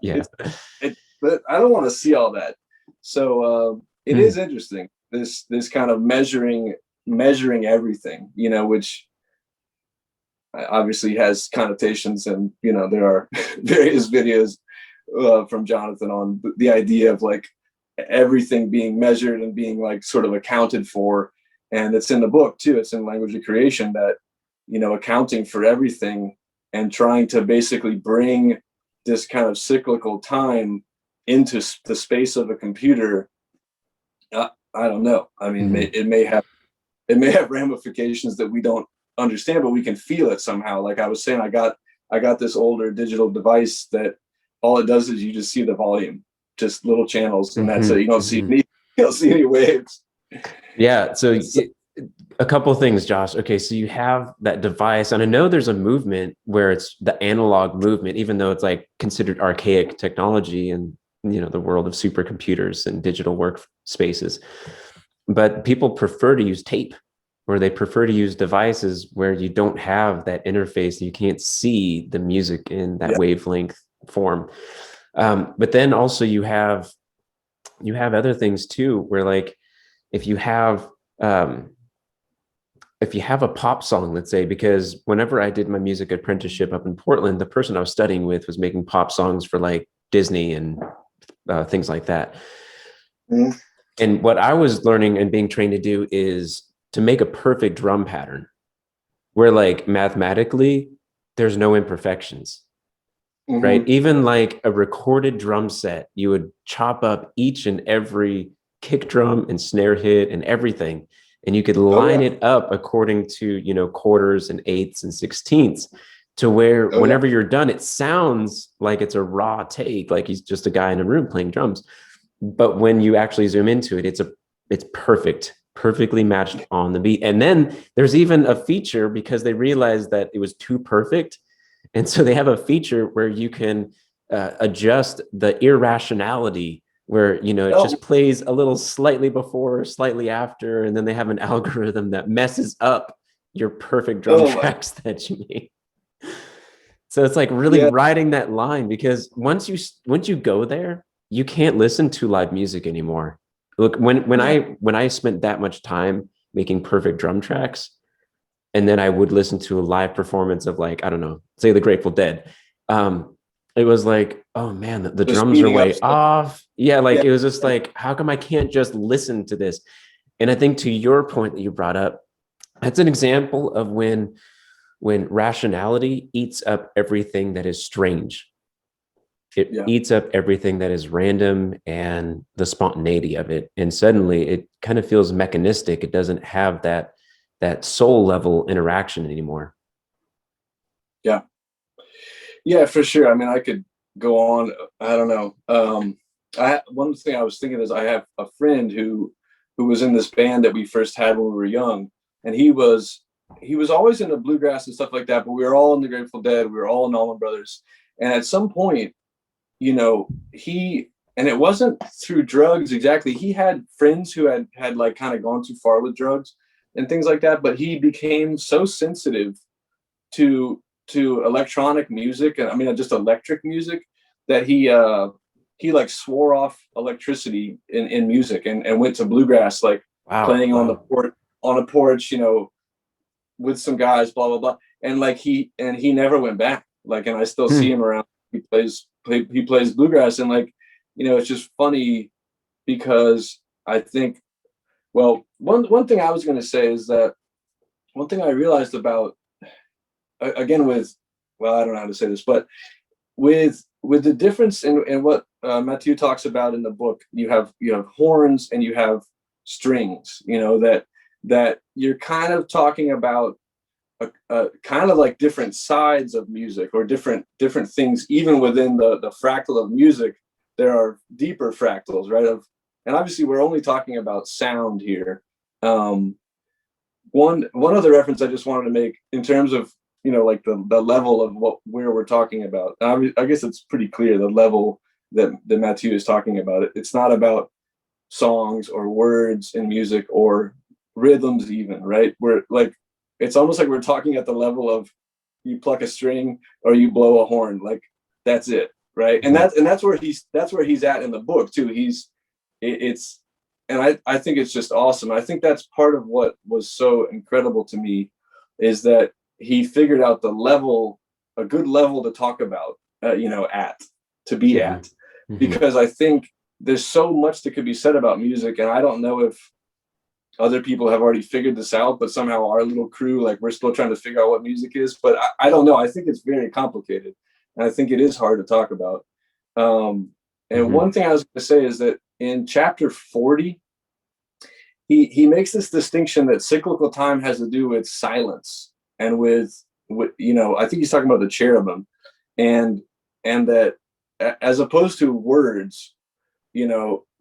but I don't want to see all that. So it is interesting, this kind of measuring everything, which obviously has connotations, and there are various videos from Jonathan on the idea of like everything being measured and being like sort of accounted for. And it's in the book too, it's in Language of Creation, that accounting for everything and trying to basically bring this kind of cyclical time into the space of a computer. I don't know, I mean, it may have ramifications that we don't understand, but we can feel it somehow. Like I was saying, I got this older digital device that all it does is you just see the volume, just little channels, and that's it. You don't see any waves. Yeah. So a couple of things, Josh. Okay, so you have that device, and I know there's a movement where it's the analog movement, even though it's like considered archaic technology in the world of supercomputers and digital workspaces. But people prefer to use tape, or they prefer to use devices where you don't have that interface. You can't see the music in that wavelength form. But then also you have other things too, where like if you have a pop song, let's say, because whenever I did my music apprenticeship up in Portland, the person I was studying with was making pop songs for like Disney and things like that. And what I was learning and being trained to do is to make a perfect drum pattern where like mathematically there's no imperfections, right? Even like a recorded drum set, you would chop up each and every kick drum and snare hit and everything. And you could line it up according to, quarters and eighths and sixteenths, to where whenever you're done, it sounds like it's a raw take, like he's just a guy in a room playing drums. But when you actually zoom into it, it's perfectly matched on the beat. And then there's even a feature, because they realized that it was too perfect. And so they have a feature where you can adjust the irrationality, where, it just plays a little slightly before, slightly after. And then they have an algorithm that messes up your perfect drum tracks that you made. So it's like really riding that line, because once you go there, you can't listen to live music anymore. Look, when I spent that much time making perfect drum tracks, and then I would listen to a live performance of, like, I don't know, say the Grateful Dead, it was like, oh man, the drums are way off. Yeah, like it was just like, how come I can't just listen to this? And I think to your point that you brought up, that's an example of when rationality eats up everything that is strange. It Yeah. eats up everything that is random and the spontaneity of it. And suddenly it kind of feels mechanistic. It doesn't have that soul level interaction anymore. Yeah. Yeah, for sure. I mean, I could go on. I don't know. One thing I was thinking is I have a friend who was in this band that we first had when we were young, and he was always into bluegrass and stuff like that. But we were all in the Grateful Dead. We were all in Allman Brothers, and at some point, and it wasn't through drugs exactly. He had friends who had like kind of gone too far with drugs and things like that. But he became so sensitive to electronic music, and I mean just electric music, that he like swore off electricity in music, and went to bluegrass, like Wow. playing Wow. on a porch, with some guys, blah blah blah, and like he never went back. Like, and I still see Hmm. him around. He plays bluegrass, and like, it's just funny because I think, well, one thing I was going to say is that one thing I realized about, again, with, well, I don't know how to say this, but with the difference in what Matthieu talks about in the book. You have horns and you have strings, that you're kind of talking about a kind of like different sides of music, or different things. Even within the fractal of music, there are deeper fractals, right? And obviously we're only talking about sound here. One other reference I just wanted to make in terms of, like the level of where we're talking about. I guess it's pretty clear the level that Matthieu is talking about. It's not about songs or words in music or rhythms even, right? We're like, it's almost like we're talking at the level of, you pluck a string or you blow a horn, like that's it, right? And that's where he's at in the book too. It's and I think it's just awesome. I think that's part of what was so incredible to me, is that he figured out a good level to talk about, to be Hmm. at, Hmm. because I think there's so much that could be said about music, and I don't know if other people have already figured this out, but somehow our little crew, like, we're still trying to figure out what music is. But I don't know. I think it's very complicated, and I think it is hard to talk about. And Hmm. one thing I was going to say is that in chapter 40, he makes this distinction that cyclical time has to do with silence, and with I think he's talking about the cherubim, and that, as opposed to words,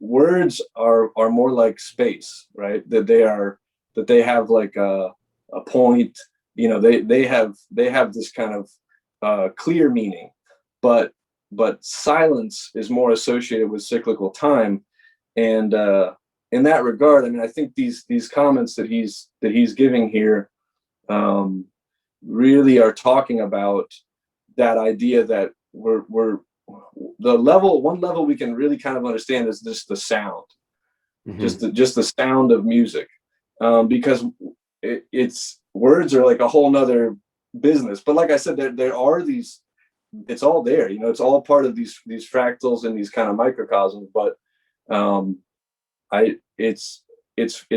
words are more like space, right? That they have like a point. They have this kind of clear meaning, but silence is more associated with cyclical time. And in that regard, I mean, I think these comments that he's giving here, um, really are talking about that idea that we're one level we can really kind of understand is just the sound, Hmm. just the sound of music, because it's words are like a whole nother business. But like I said, there are these, it's all there, it's all part of these fractals and these kind of microcosms. But um, I it's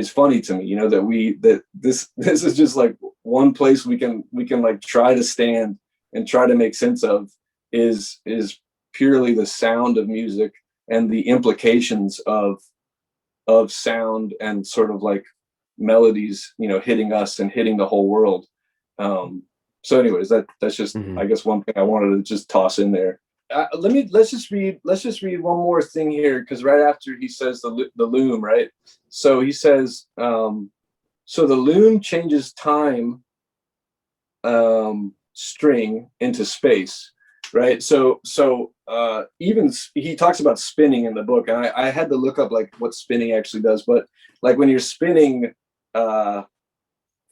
funny to me, that this is just like one place we can like try to stand and try to make sense of, is purely the sound of music and the implications of sound and sort of like melodies, hitting us and hitting the whole world. So anyways, that's just, Hmm. I guess, one thing I wanted to just toss in there. Let's just read one more thing here, because right after he says the loom, right? So he says, so the loom changes time, string into space, right? So even he talks about spinning in the book, and I had to look up like what spinning actually does. But like when you're spinning uh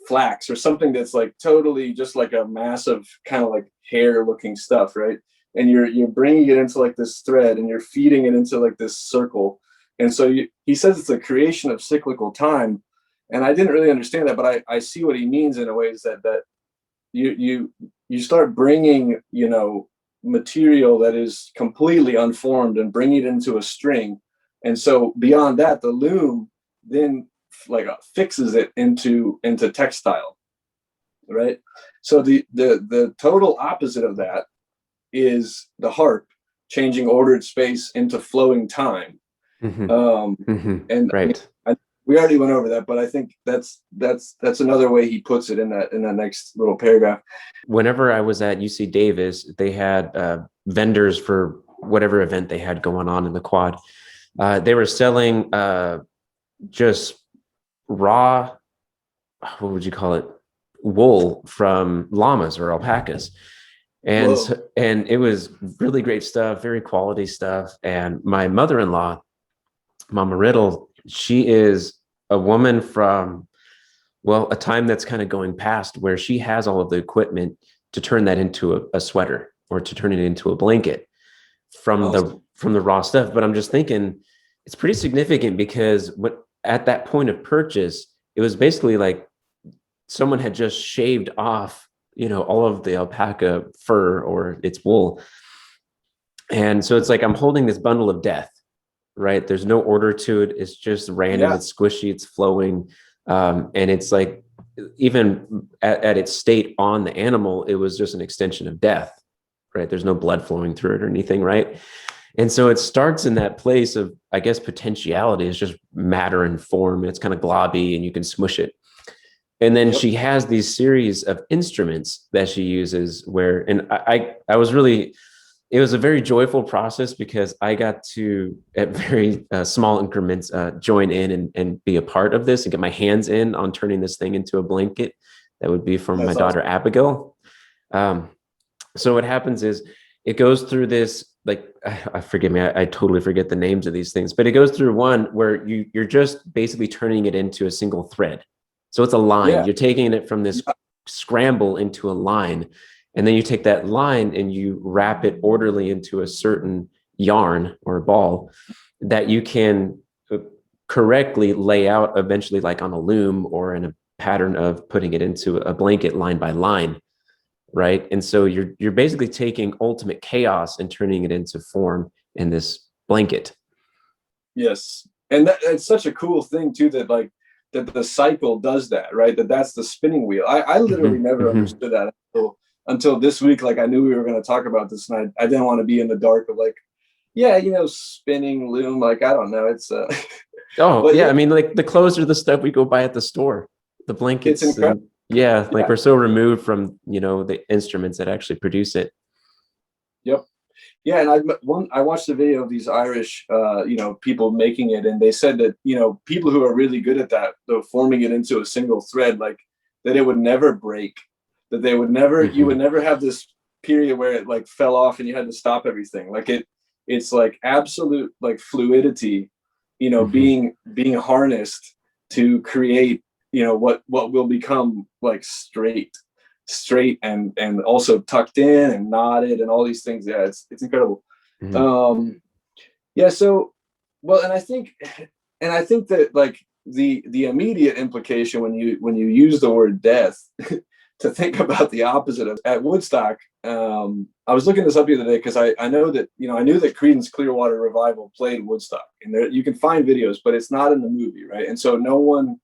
flax or something that's like totally just like a massive kind of like hair looking stuff, right? And you're bringing it into like this thread, and you're feeding it into like this circle. And so he says it's a creation of cyclical time, and I didn't really understand that, but I see what he means in a way, is that you start bringing, material that is completely unformed, and bringing it into a string. And so beyond that, the loom then like fixes it into textile, right? So the total opposite of that is the harp, changing ordered space into flowing time. And Right. we already went over that, but I think that's another way he puts it in that next little paragraph. Whenever I was at UC Davis, they had vendors for whatever event they had going on in the quad. They were selling just raw, what would you call it, wool from llamas or alpacas. And and it was really great stuff, very quality stuff. And my mother-in-law, Mama Riddle, she is a woman from, well, a time that's kind of going past, where she has all of the equipment to turn that into a sweater or to turn it into a blanket from the raw stuff. But I'm just thinking it's pretty significant, because at that point of purchase, it was basically like someone had just shaved off, all of the alpaca fur or its wool. And so it's like I'm holding this bundle of death, right? There's no order to it. It's just random. It's squishy. It's flowing. And it's like, even at its state on the animal, it was just an extension of death, right? There's no blood flowing through it or anything, right? And so it starts in that place of, I guess, potentiality is just matter and form. It's kind of globby and you can smush it. And then she has these series of instruments that she uses and I was really, it was a very joyful process, because I got to, at very small increments, join in and be a part of this and get my hands in on turning this thing into a blanket. That would be from my daughter, Abigail. So what happens is it goes through this, like, forgive me, I totally forget the names of these things, but it goes through one where you're just basically turning it into a single thread. So it's a line. Yeah. You're taking it from this scramble into a line. And then you take that line and you wrap it orderly into a certain yarn or ball that you can correctly lay out eventually, like on a loom or in a pattern of putting it into a blanket line by line. Right. And so you're basically taking ultimate chaos and turning it into form in this blanket. Yes. And that's such a cool thing too, that the cycle does that, right? That's the spinning wheel. I literally never understood that until this week. Like, I knew we were going to talk about this, and I didn't want to be in the dark of like, spinning loom. Like, I don't know. It's I mean, like, the clothes are the stuff we go buy at the store. The blankets. It's incredible. Like we're so removed from, the instruments that actually produce it. Yep. Yeah. And I watched a video of these Irish, people making it. And they said that, people who are really good at that, though, forming it into a single thread, like, that it would never break, that they would never, you would never have this period where it like fell off and you had to stop everything. Like it's like absolute like fluidity, being harnessed to create, what will become like straight and also tucked in and knotted and all these things. Yeah, it's incredible. So, well, and I think that like the immediate implication when you use the word death to think about the opposite of at Woodstock. I was looking this up the other day because I know that, I knew that Creedence Clearwater Revival played Woodstock, and there you can find videos, but it's not in the movie, right? And so no one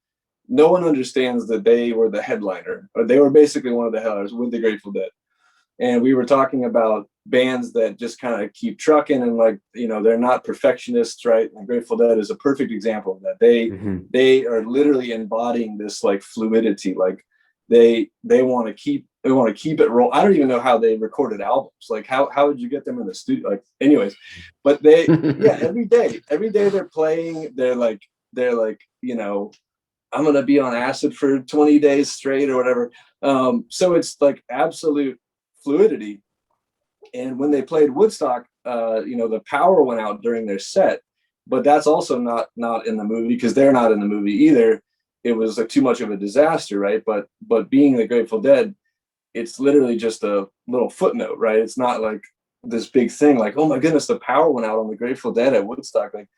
understands that they were the headliner, or they were basically one of the headliners with the Grateful Dead. And we were talking about bands that just kind of keep trucking and like, they're not perfectionists, right? And Grateful Dead is a perfect example of that. They are literally embodying this like fluidity. Like they want to keep it roll. I don't even know how they recorded albums. Like how would you get them in the studio? Like, anyways, but they, every day they're playing, they're like, I'm going to be on acid for 20 days straight or whatever. So it's like absolute fluidity. And when they played Woodstock, the power went out during their set, but that's also not in the movie, because they're not in the movie either. It was like too much of a disaster, right? But being the Grateful Dead, it's literally just a little footnote, right? It's not like this big thing, like, oh my goodness, the power went out on the Grateful Dead at Woodstock. Like,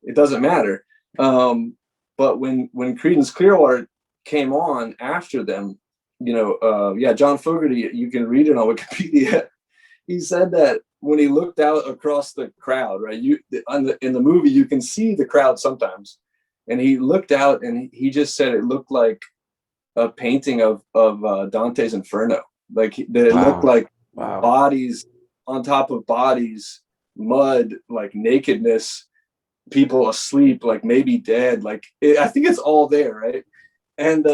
it doesn't matter. But when Creedence Clearwater came on after them, John Fogerty, you can read it on Wikipedia. He said that when he looked out across the crowd, right, in the movie you can see the crowd sometimes, and he looked out and he just said it looked like a painting of Dante's Inferno. Like it looked like bodies on top of bodies, mud, like nakedness, people asleep, like maybe dead. Like I think it's all there, right? And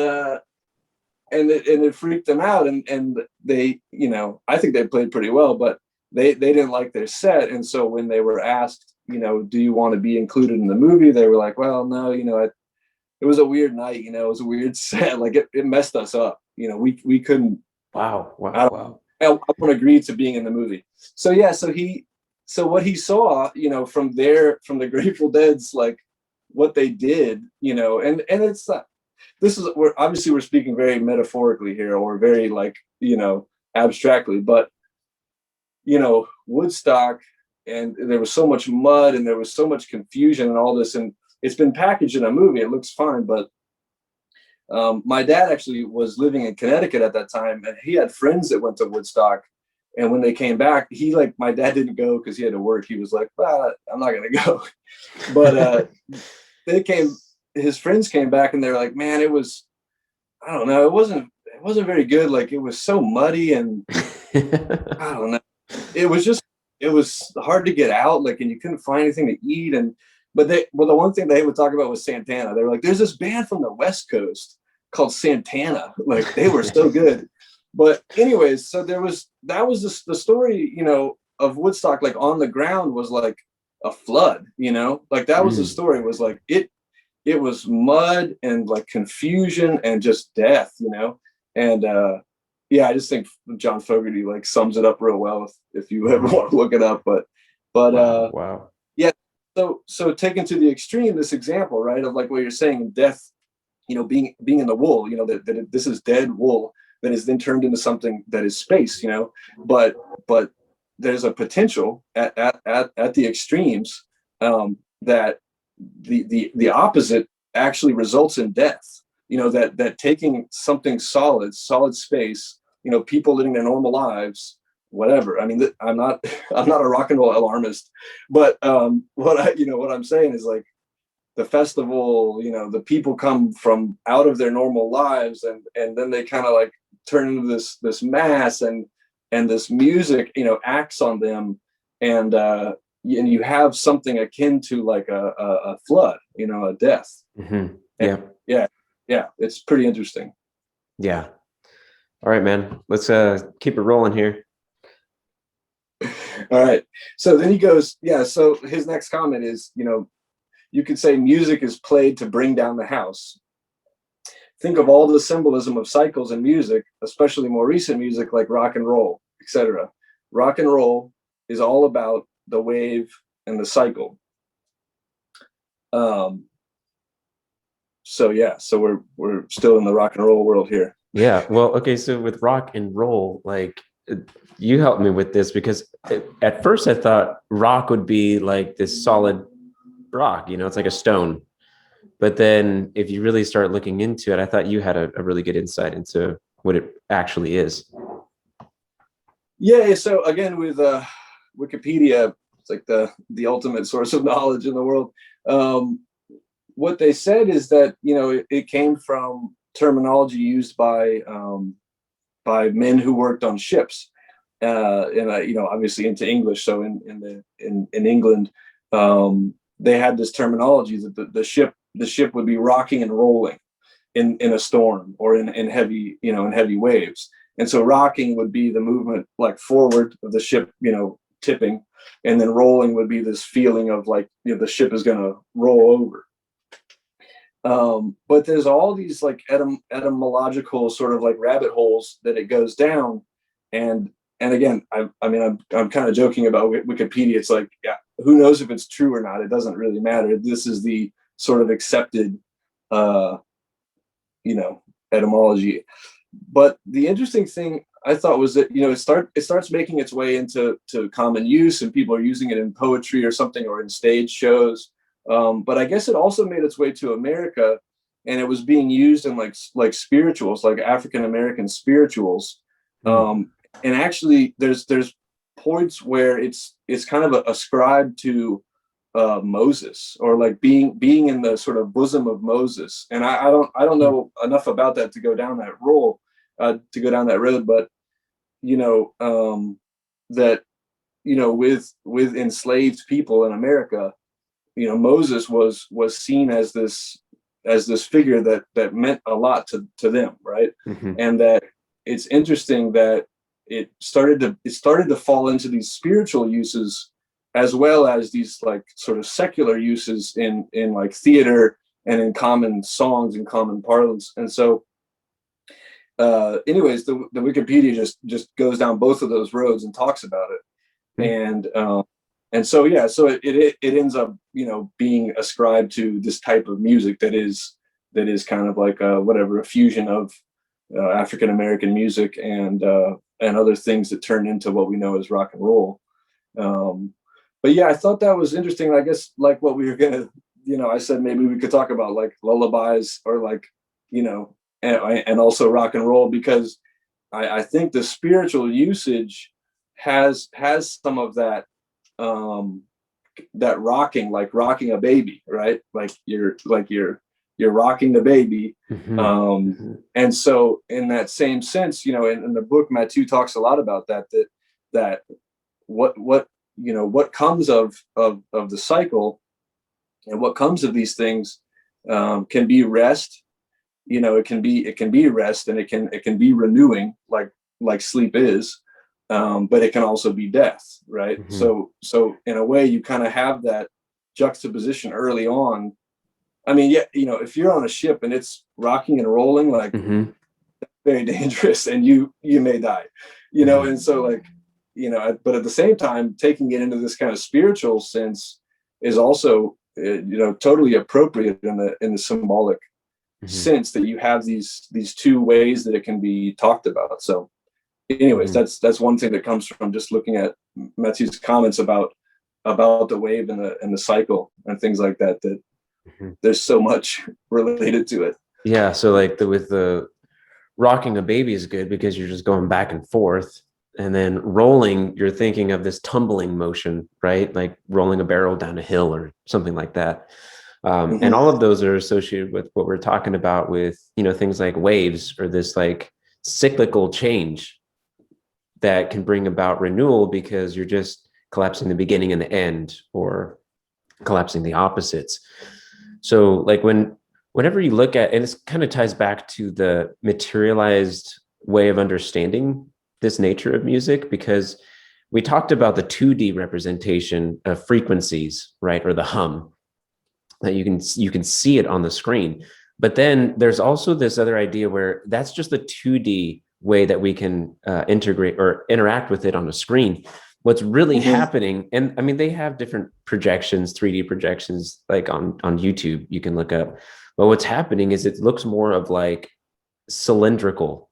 it freaked them out, and they, you know, I think they played pretty well, but they didn't like their set. And so when they were asked, you know, do you want to be included in the movie, they were like, well, no, you know, it was a weird night, you know, it was a weird set, like it messed us up, you know, we couldn't. I don't agree to being in the movie. So yeah, so what he saw, you know, from the Grateful Dead's, like what they did, you know, and it's this is, we're speaking very metaphorically here, or very, like, you know, abstractly, but you know, Woodstock, and there was so much mud and there was so much confusion and all this, and it's been packaged in a movie, it looks fine, but my dad actually was living in Connecticut at that time, and he had friends that went to Woodstock. And when they came back, my dad didn't go because he had to work. He was like, well, I'm not going to go. But his friends came back, and they're like, man, it was, I don't know, it wasn't very good. Like, it was so muddy, and I don't know. It was hard to get out, like, and you couldn't find anything to eat. But the one thing they would talk about was Santana. They were like, there's this band from the West Coast called Santana. Like, they were so good. But anyways, so that was the story, you know, of Woodstock. Like, on the ground was like a flood, you know, like that was the story, was like it was mud and like confusion and just death, you know. And yeah, I just think John Fogerty like sums it up real well if you ever want to look it up. But wow. Yeah. So taken to the extreme, this example, right, of like what you're saying, death, you know, being in the wool, you know, that this is dead wool that is then turned into something that is space, you know. But there's a potential at the extremes, that the opposite actually results in death. You know, that taking something solid space, you know, people living their normal lives, whatever. I mean, I'm not a rock and roll alarmist, but what I'm saying is, like, the festival, you know, the people come from out of their normal lives, and then they kind of like turn into this mass, and this music, you know, acts on them, and you have something akin to like a flood, you know, a death. Yeah, it's pretty interesting. Yeah. All right, man, let's keep it rolling here. All right, so then he goes, yeah, so his next comment is, you know, you could say music is played to bring down the house. Think of all the symbolism of cycles in music, especially more recent music like rock and roll, etc. Rock and roll is all about the wave and the cycle. So yeah, so we're still in the rock and roll world here. Yeah, well, okay, so with rock and roll, like, you helped me with this, because at first I thought rock would be like this solid rock, you know, it's like a stone. But then if you really start looking into it, I thought you had a really good insight into what it actually is. Yeah, so again, with Wikipedia, it's like the ultimate source of knowledge in the world. What they said is that, you know, it came from terminology used by men who worked on ships, and you know, obviously into English. So in England, they had this terminology that the ship would be rocking and rolling in a storm, or in heavy, you know, in heavy waves. And so rocking would be the movement like forward of the ship, you know, tipping, and then rolling would be this feeling of like, you know, the ship is going to roll over. But there's all these like etymological sort of like rabbit holes that it goes down. And again, I mean, I'm kind of joking about Wikipedia. It's like, yeah, who knows if it's true or not? It doesn't really matter. This is the sort of accepted, you know, etymology. But the interesting thing I thought was that, you know, it starts making its way into common use, and people are using it in poetry or something, or in stage shows. But I guess it also made its way to America, and it was being used in like spirituals, like African American spirituals. And actually, there's points where it's kind of ascribed to Moses, or like being in the sort of bosom of Moses. And I don't know enough about that to go down that road, but you know, that with enslaved people in America, Moses was seen as this figure that meant a lot to them, right? Mm-hmm. And that it's interesting that it started to fall into these spiritual uses as well as these like sort of secular uses in like theater and in common songs and common parlance. And so anyways, the Wikipedia just goes down both of those roads and talks about it. And so yeah, so it ends up being ascribed to this type of music that is kind of like a fusion of African American music and other things that turn into what we know as rock and roll. But yeah, I thought that was interesting. I guess like what we were gonna, I said maybe we could talk about like lullabies or like, and also rock and roll, because I think the spiritual usage has some of that that rocking, like rocking a baby, right? Like you're rocking the baby. Mm-hmm. And so in that same sense, in the book, Matthieu talks a lot about that what comes of the cycle and what comes of these things can be rest. It can be rest, and it can be renewing, like sleep is. But it can also be death, right? Mm-hmm. So in a way, you kind of have that juxtaposition early on. I mean, yeah, if you're on a ship and it's rocking and rolling, like Mm-hmm. very dangerous, and you may die, Mm-hmm. And so like, but at the same time, taking it into this kind of spiritual sense is also, totally appropriate in the symbolic Mm-hmm. sense that you have these two ways that it can be talked about. So anyways, Mm-hmm. that's one thing that comes from just looking at Matthew's comments about the wave and the cycle and things like that, that Mm-hmm. there's so much related to it. Yeah. So like with the rocking a baby is good because you're just going back and forth. And then rolling, you're thinking of this tumbling motion, right? Like rolling a barrel down a hill or something like that. And Mm-hmm. all of those are associated with what we're talking about with, things like waves or this like cyclical change that can bring about renewal because you're just collapsing the beginning and the end, or collapsing the opposites. So like whenever you look at, and it kind of ties back to the materialized way of understanding this nature of music, because we talked about the 2D representation of frequencies, right? Or the hum, that you can see it on the screen. But then there's also this other idea where that's just the 2D way that we can integrate or interact with it on a screen. What's really Mm-hmm. happening, and I mean, they have different projections, 3D projections, like on YouTube, you can look up. But what's happening is it looks more of like cylindrical,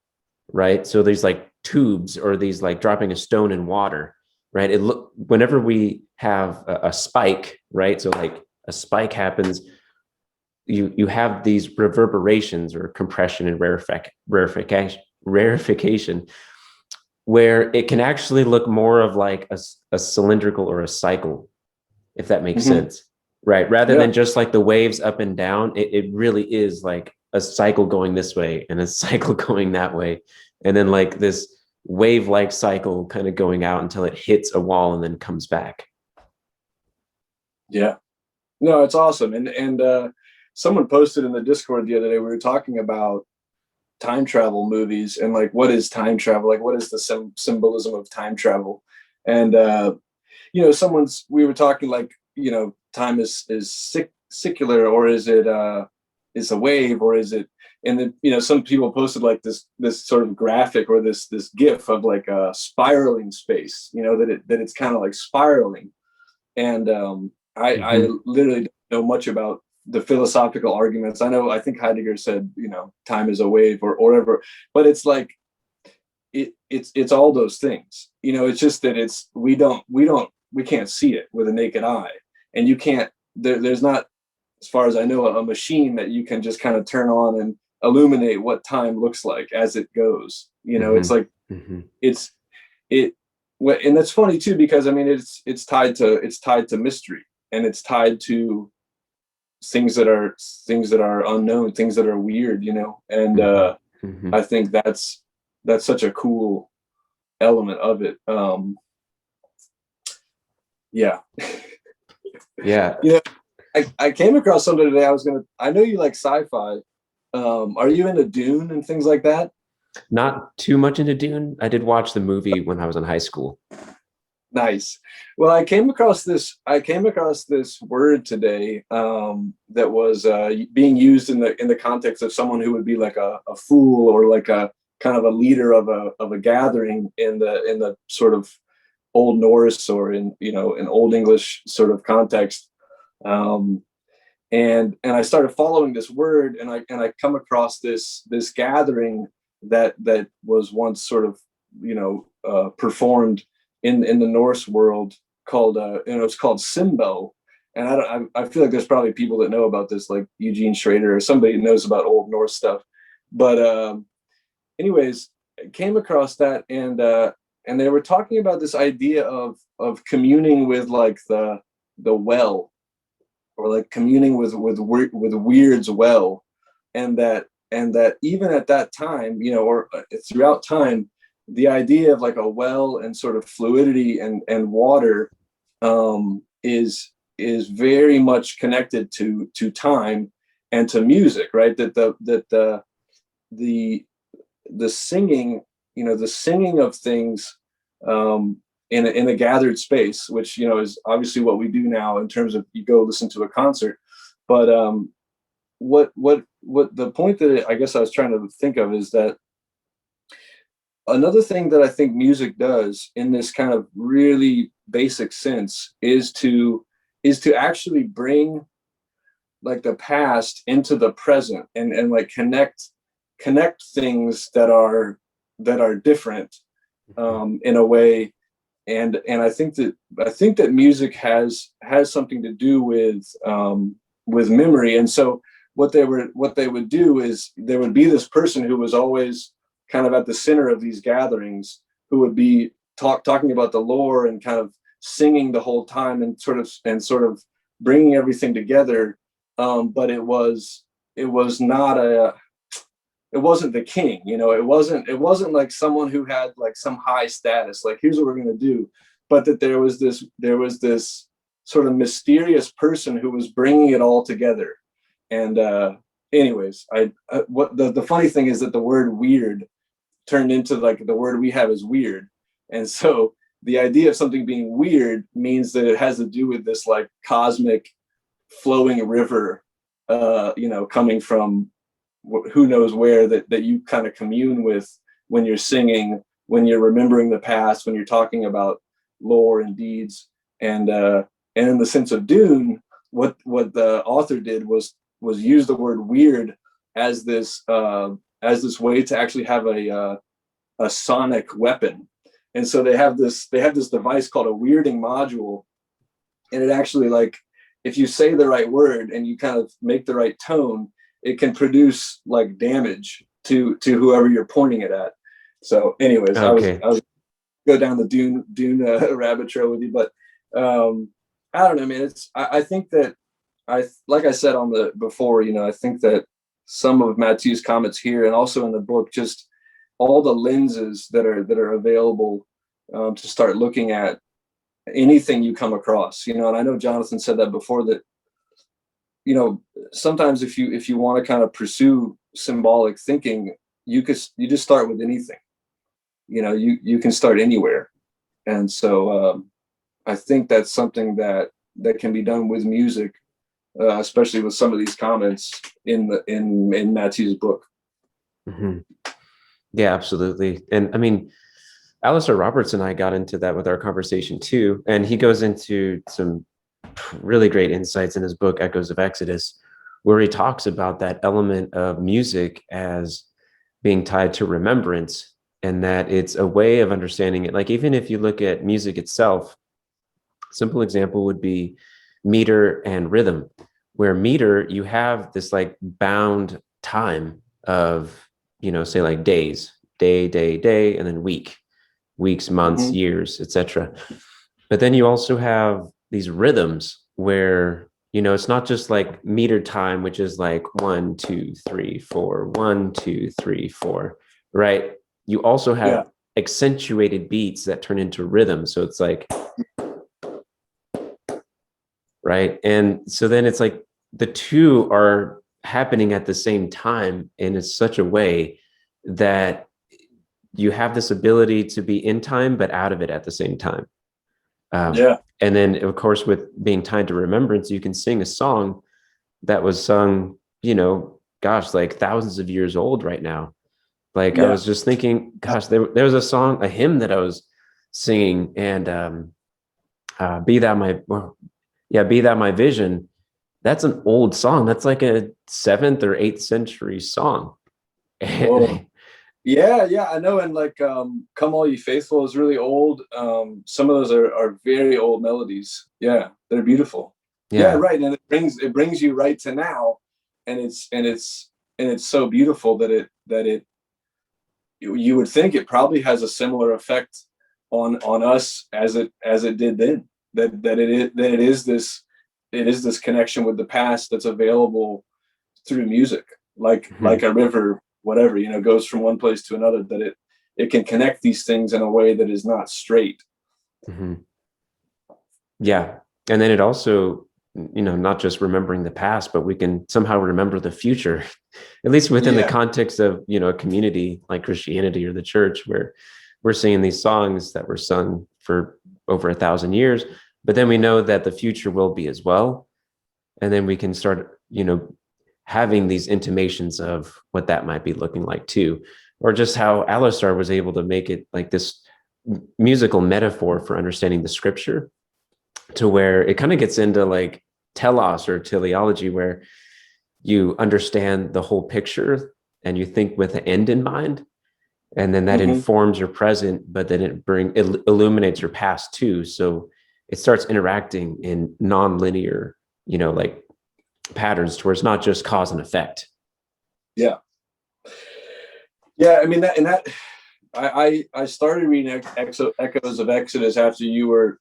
right? So there's like tubes, or these like dropping a stone in water, right? Whenever we have a spike, right? So like a spike happens, you have these reverberations or compression and rarefication, where it can actually look more of like a cylindrical or a cycle, if that makes Mm-hmm. sense, right? Rather Yeah. than just like the waves up and down, it really is like a cycle going this way and a cycle going that way, and then like this wave-like cycle kind of going out until it hits a wall and then comes back. Yeah. No, it's awesome. And someone posted in the Discord the other day, we were talking about time travel movies and like, what is time travel? Like, what is the symbolism of time travel? And we were talking like, time is secular, or is it is a wave, or is it? And then some people posted like this sort of graphic or this gif of like a spiraling space, that it's kind of like spiraling. And I Mm-hmm. literally don't know much about the philosophical arguments. I think Heidegger said, time is a wave or whatever, but it's like it's all those things. It's just that we can't see it with a naked eye, and you can't. There's not, as far as I know, a machine that you can just kind of turn on and illuminate what time looks like as it goes. It's Mm-hmm. like Mm-hmm. it's it and that's funny too, because I mean it's tied to mystery, and it's tied to things that are unknown, things that are weird, and Mm-hmm. I think that's such a cool element of it. Yeah. Yeah. You know, I came across something today. I know you like sci-fi. Are you into Dune and things like that? Not too much into Dune. I did watch the movie when I was in high school. Nice. Well, I came across this word today, that was being used in the context of someone who would be like a fool, or like a kind of a leader of a gathering in the sort of Old Norse, or in, an Old English sort of context. Um, and I started following this word, and I come across this gathering that was once sort of, performed in the Norse world, called it's called Simbo. And I feel like there's probably people that know about this, like Eugene Schrader or somebody who knows about Old Norse stuff. But anyways, I came across that, and they were talking about this idea of communing with like the well, or like communing with Weird's well. And that even at that time, or throughout time, the idea of like a well and sort of fluidity and water, is very much connected to time and to music, right? The singing, the singing of things, in a gathered space, which, is obviously what we do now in terms of you go listen to a concert. But what the point that I guess I was trying to think of is that another thing that I think music does in this kind of really basic sense is to actually bring like the past into the present, and like connect things that are different, in a way. And I think that music has something to do with memory. And so what they would do is there would be this person who was always kind of at the center of these gatherings, who would be talking about the lore and kind of singing the whole time, and sort of bringing everything together. But it was not a it wasn't the king. It wasn't like someone who had like some high status, like here's what we're going to do. But that there was this sort of mysterious person who was bringing it all together. And anyways, what the funny thing is that the word weird turned into like the word we have is weird. And so the idea of something being weird means that it has to do with this like cosmic flowing river, coming from who knows where, that you kind of commune with when you're singing, when you're remembering the past, when you're talking about lore and deeds. And in the sense of Dune, what the author did was use the word weird as this way to actually have a sonic weapon. And so they have this device called a weirding module. And it actually, like, if you say the right word and you kind of make the right tone, it can produce like damage to whoever you're pointing it at. So anyways, Okay. I was go down the Dune rabbit trail with you. But I don't know, man. I think that, like I said on the before, I think that some of Matthew's comments here and also in the book, just all the lenses that are available, to start looking at anything you come across. And I know Jonathan said that before, that sometimes if you want to kind of pursue symbolic thinking, you just start with anything. You can start anywhere. And so I think that's something that can be done with music, especially with some of these comments in Matthew's book. Hmm. Yeah, absolutely. And I mean, Alistair Roberts and I got into that with our conversation too. And he goes into some really great insights in his book, Echoes of Exodus, where he talks about that element of music as being tied to remembrance, and that it's a way of understanding it. Like, even if you look at music itself, simple example would be meter and rhythm, where meter, you have this like bound time of, say like days, day, and then weeks, months, Mm-hmm. years, etc. But then you also have these rhythms where, it's not just like meter time, which is like 1, 2, 3, 4, 1, 2, 3, 4, right? You also Yeah. have accentuated beats that turn into rhythm. So it's like right? And so then it's like the two are happening at the same time in such a way that you have this ability to be in time but out of it at the same time. Yeah. And then, of course, with being tied to remembrance, you can sing a song that was sung, gosh, like thousands of years old right now. Like I Yeah. was just thinking, gosh, there was a song, a hymn that I was singing, and "Be Thou My," "Be Thou My Vision." That's an old song. That's like a 7th or 8th century song. Whoa. Yeah, yeah, I know. And like Come All Ye Faithful is really old. Some of those are very old melodies. Yeah, they're beautiful. Yeah, Yeah. right. And it brings you right to now. And it's so beautiful that you would think it probably has a similar effect on us as it did then. That it is this connection with the past that's available through music, like a river, whatever, goes from one place to another, that it can connect these things in a way that is not straight. Mm-hmm. Yeah. And then it also, not just remembering the past, but we can somehow remember the future, at least within the Yeah. context of, a community like Christianity or the church, where we're singing these songs that were sung for over 1,000 years, but then we know that the future will be as well. And then we can start, having these intimations of what that might be looking like too, or just how Alistar was able to make it like this musical metaphor for understanding the scripture, to where it kind of gets into like telos or teleology, where you understand the whole picture and you think with the end in mind, and then that Mm-hmm. informs your present, but then it illuminates your past too. So it starts interacting in non-linear, like patterns, towards not just cause and effect. Yeah. Yeah. I mean, I started reading Echoes of Exodus after you were,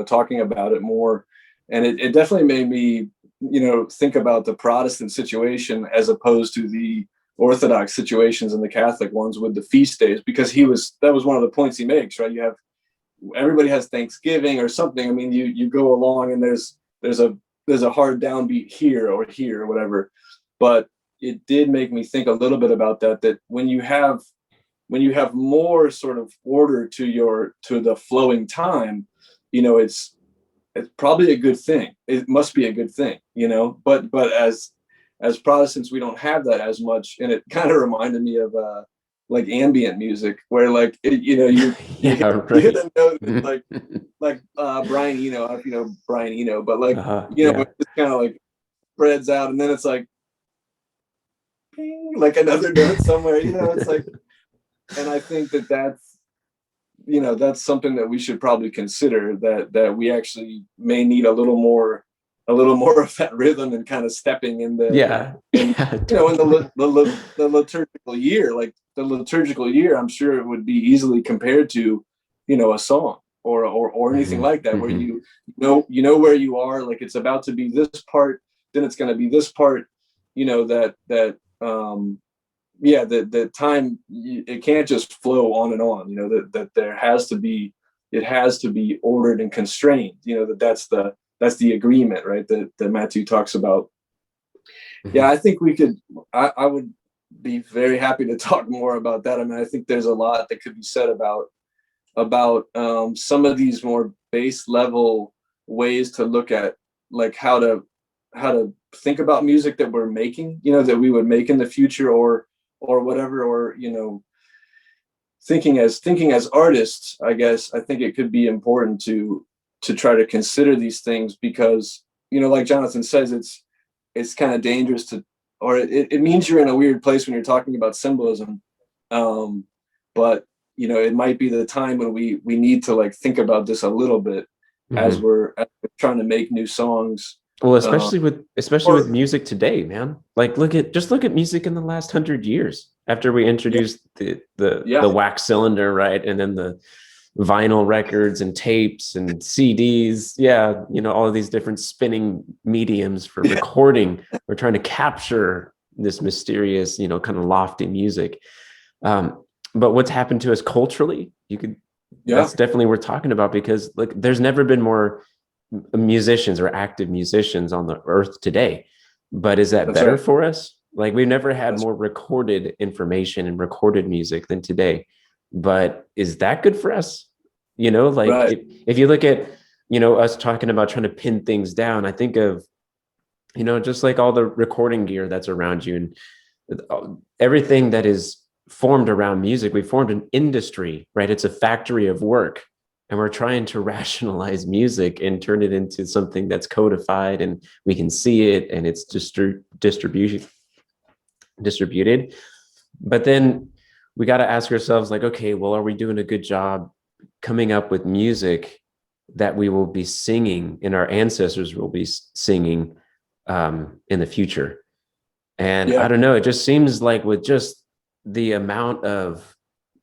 talking about it more. And it definitely made me, think about the Protestant situation as opposed to the Orthodox situations and the Catholic ones with the feast days, because that was one of the points he makes, right? Everybody has Thanksgiving or something. I mean, you go along and there's a hard downbeat here or whatever. But it did make me think a little bit about that when you have more sort of order to the flowing time, it's probably a good thing. It must be a good thing, but as Protestants, we don't have that as much. And it kind of reminded me of like ambient music, where like you Yeah, you hit right. a note like Brian Eno. I don't know if you know Brian Eno, but like Yeah. it just kind of like spreads out, and then it's like ping, like another note somewhere. It's like, and I think that's something that we should probably consider, that we actually may need a little more of that rhythm, and kind of stepping in Yeah. in Totally. the liturgical year. Like the liturgical year, I'm sure it would be easily compared to a song or anything Mm-hmm. like that, where Mm-hmm. where you are, like it's about to be this part, then it's going to be this part, that yeah, the time, it can't just flow on and on, that it has to be ordered and constrained, that's the agreement, right, that Matthieu talks about. Mm-hmm. Yeah, I think I would be very happy to talk more about that. I mean, I think there's a lot that could be said about some of these more base level ways to look at, like how to think about music that we're making, that we would make in the future, or whatever, or thinking as artists. I guess I think it could be important to try to consider these things, because like Jonathan says, it's kind of dangerous to, or it means you're in a weird place when you're talking about symbolism. But it might be the time when we need to like think about this a little bit, as Mm-hmm. we're trying to make new songs. Well, um, especially with or music today, man. Like look at music in the last 100 years, after we yeah, introduced the yeah, wax cylinder, right? And then the vinyl records and tapes and CDs. Yeah, all of these different spinning mediums for yeah, recording. We're trying to capture this mysterious, kind of lofty music. But what's happened to us culturally, yeah, that's definitely worth talking about, because like there's never been more musicians or active musicians on the earth today. But is that That's better right. for us? Like, we've never had That's more recorded information and recorded music than today. But is that good for us? Like, right. if you look at, us talking about trying to pin things down, I think of, just like all the recording gear that's around you and everything that is formed around music. We formed an industry, right? It's a factory of work. And we're trying to rationalize music and turn it into something that's codified and we can see it and it's distributed. But then we got to ask ourselves, like, okay, well, are we doing a good job coming up with music that we will be singing and our ancestors will be singing in the future? And I Yeah. don't know, it just seems like with just the amount of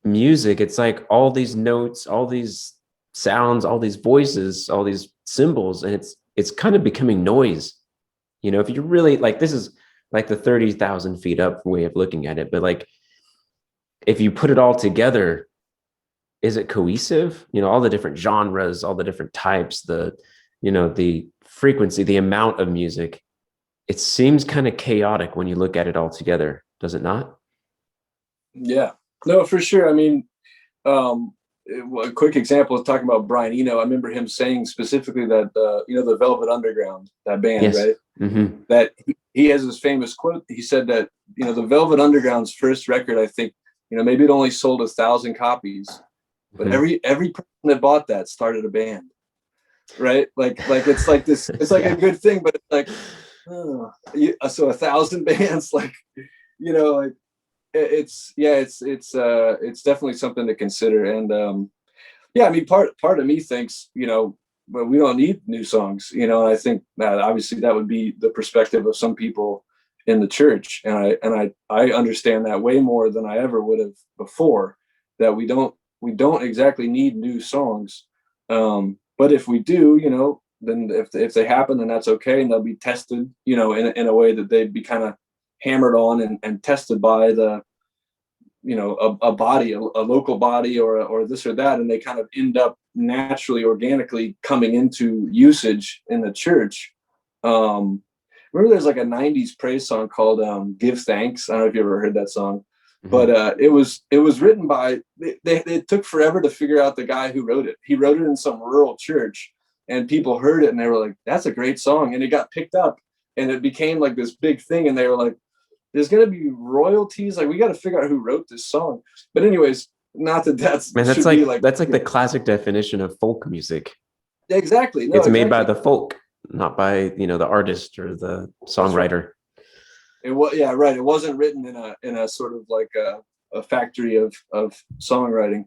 music, it's like all these notes, all these sounds, all these voices, all these symbols, and it's kind of becoming noise. If you really like, this is like the 30,000 feet up way of looking at it, but like, if you put it all together, is it cohesive? All the different genres, all the different types, the frequency, the amount of music, it seems kind of chaotic when you look at it all together, does it not? Yeah. No, for sure. I mean, um, a quick example is talking about Brian Eno. I remember him saying specifically that, the Velvet Underground, that band, Yes. right? Mm-hmm. That he has this famous quote. He said that, the Velvet Underground's first record, I think, maybe it only sold 1,000 copies, but Mm-hmm. every person that bought that started a band, right? Like it's like this, it's like a Yeah. good thing, but it's like, so 1,000 bands, like, like it's definitely something to consider. And yeah, I mean, part of me thinks, well, we don't need new songs, and I think that obviously that would be the perspective of some people in the church, and I understand that way more than I ever would have before, that we don't exactly need new songs, but if we do, then if they happen, then that's okay, and they'll be tested, in a way that they'd be kind of hammered on and tested by the, a body, a local body, or this or that, and they kind of end up naturally, organically coming into usage in the church. Remember, there's like a '90s praise song called "Give Thanks." I don't know if you ever heard that song, but Mm-hmm. it was written by, it took forever to figure out the guy who wrote it. He wrote it in some rural church, and people heard it and they were like, "That's a great song," and it got picked up and it became like this big thing, and they were like, there's going to be royalties. Like, we got to figure out who wrote this song. But anyways, not that that's Man, that's should be like like, that's like the classic definition of folk music. exactly. No, It's made by exactly. the folk, not by, the artist or the That's right. songwriter. It was, yeah, right. It wasn't written in a sort of like a factory of songwriting.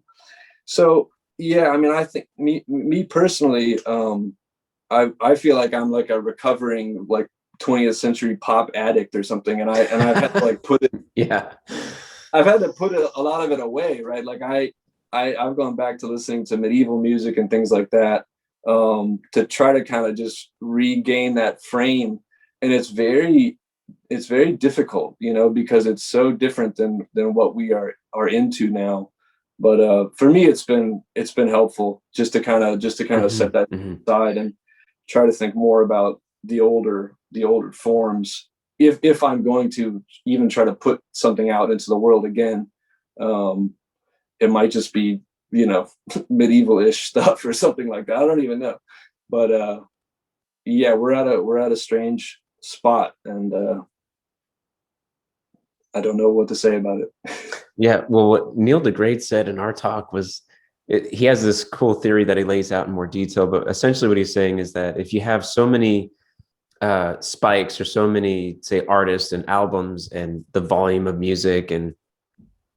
So yeah, I mean, I think me personally, I feel like I'm like a recovering like 20th century pop addict or something, and I've had to like put it Yeah. I've had to put a lot of it away, right? Like I've gone back to listening to medieval music and things like that, to try to kind of just regain that frame, and it's very difficult, because it's so different than what we are into now. But for me, it's been helpful just to kind of Mm-hmm. set that Mm-hmm. aside and try to think more about the older forms, if I'm going to even try to put something out into the world again. Um, it might just be, medieval-ish stuff or something like that. I don't even know. But yeah, we're at a strange spot, and I don't know what to say about it. Yeah. Well, what Neil deGrasse said in our talk was, he has this cool theory that he lays out in more detail, but essentially what he's saying is that if you have so many spikes or so many, say, artists and albums and the volume of music, and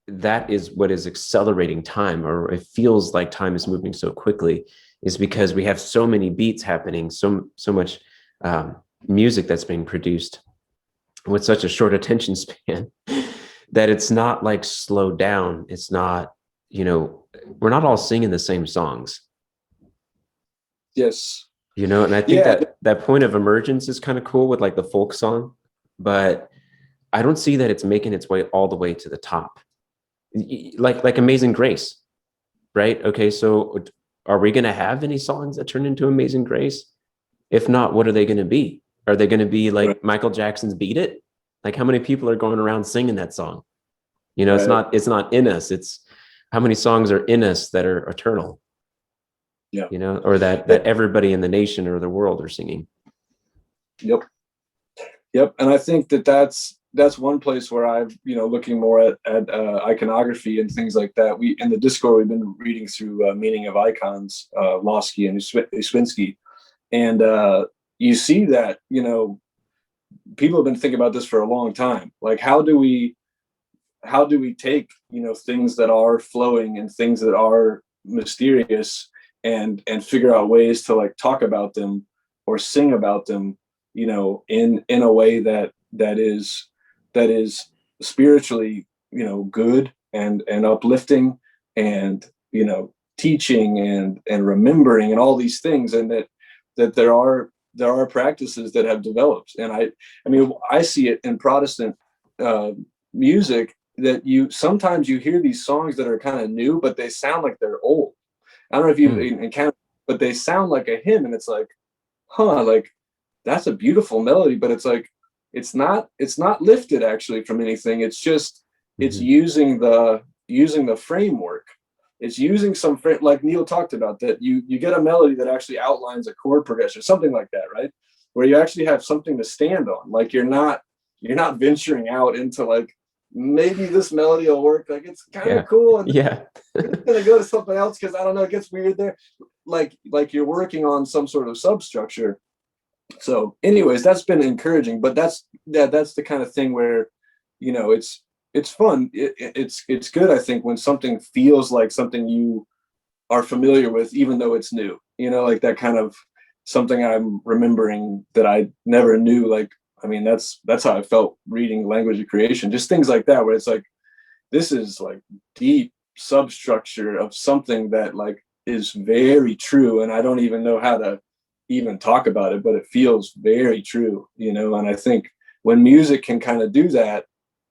that is what is accelerating time, or it feels like time is moving so quickly, is because we have so many beats happening, so much music that's being produced with such a short attention span, that it's not like slowed down. It's not, we're not all singing the same songs, Yes. and I think Yeah. that point of emergence is kind of cool with like the folk song, but I don't see that it's making its way all the way to the top. Like Amazing Grace, right? Okay, so are we going to have any songs that turn into Amazing Grace? If not, what are they going to be? Are they going to be like Right. Michael Jackson's Beat It? Like, how many people are going around singing that song? You know, Right. it's not in us. It's how many songs are in us that are eternal, Yeah. you know, or that everybody in the nation or the world are singing. Yep. Yep. And I think that's one place where I've, looking more at iconography and things like that. We, in the Discord, we've been reading through Meaning of Icons, Losky and Uswinski. And you see that, people have been thinking about this for a long time. Like, how do we take, things that are flowing and things that are mysterious and figure out ways to like talk about them or sing about them, in a way that is spiritually, good and uplifting and, teaching and remembering and all these things, and that there are practices that have developed. And I mean, I see it in Protestant music, that you sometimes you hear these songs that are kind of new, but they sound like they're old. I don't know if you've encountered, but they sound like a hymn, and it's like, like that's a beautiful melody, but it's like it's not lifted actually from anything. It's just it's using the framework. It's using some like Neil talked about, that you get a melody that actually outlines a chord progression, something like that, right? Where you actually have something to stand on. Like you're not venturing out into like, maybe this melody will work. Like it's kind of cool, and it's gonna go to something else because I don't know, it gets weird there. Like you're working on some sort of substructure. So, anyways, that's been encouraging. But that's the kind of thing where, it's fun. It's good, I think, when something feels like something you are familiar with, even though it's new. Like that kind of something I'm remembering that I never knew. Like, I mean, that's how I felt reading Language of Creation, just things like that, where it's like, this is like deep substructure of something that like is very true. And I don't even know how to even talk about it, but it feels very true, And I think when music can kind of do that,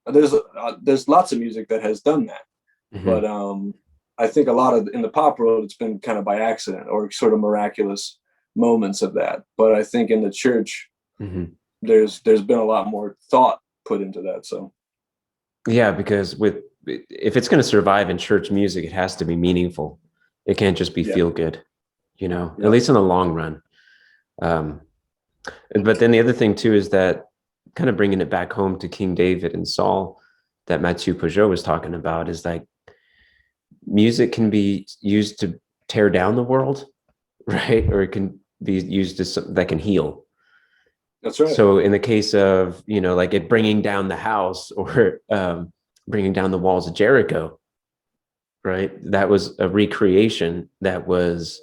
there's lots of music that has done that. But I think a lot of in the pop world, it's been kind of by accident or sort of miraculous moments of that. But I think in the church, there's been a lot more thought put into that. So yeah, because if it's going to survive in church music, it has to be meaningful. It can't just be feel good, at least in the long run. But then the other thing too is that, kind of bringing it back home to King David and Saul, that Matthieu Pageau was talking about, is like music can be used to tear down the world, right? Or it can be used that can heal. That's right. So in the case of, like it bringing down the house or bringing down the walls of Jericho, right? That was a recreation that was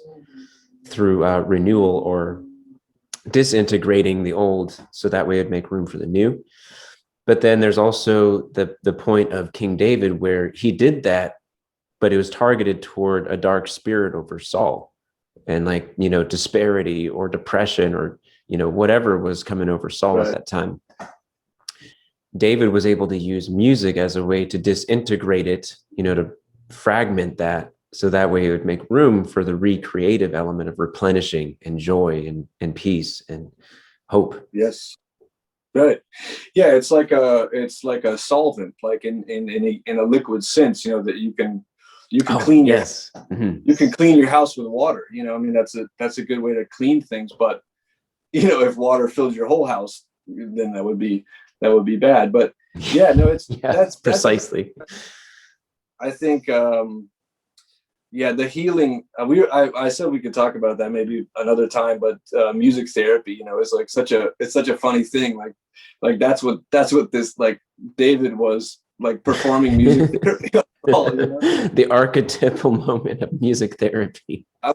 through renewal or disintegrating the old, so that way it'd make room for the new. But then there's also the point of King David, where he did that, but it was targeted toward a dark spirit over Saul, and like, disparity or depression or, whatever was coming over Saul at that time. David was able to use music as a way to disintegrate it, to fragment that, so that way it would make room for the recreative element of replenishing and joy and peace and hope. Yes. Right. Yeah, it's like a solvent, like in a liquid sense, that you can clean you can clean your house with water. I mean, that's a good way to clean things. But if water fills your whole house, then that would be bad. But yeah, no, that's precisely. I think the healing. I said we could talk about that maybe another time, but music therapy, is like such a funny thing. Like that's what this, like, David was like performing music therapy. The archetypal moment of music therapy. I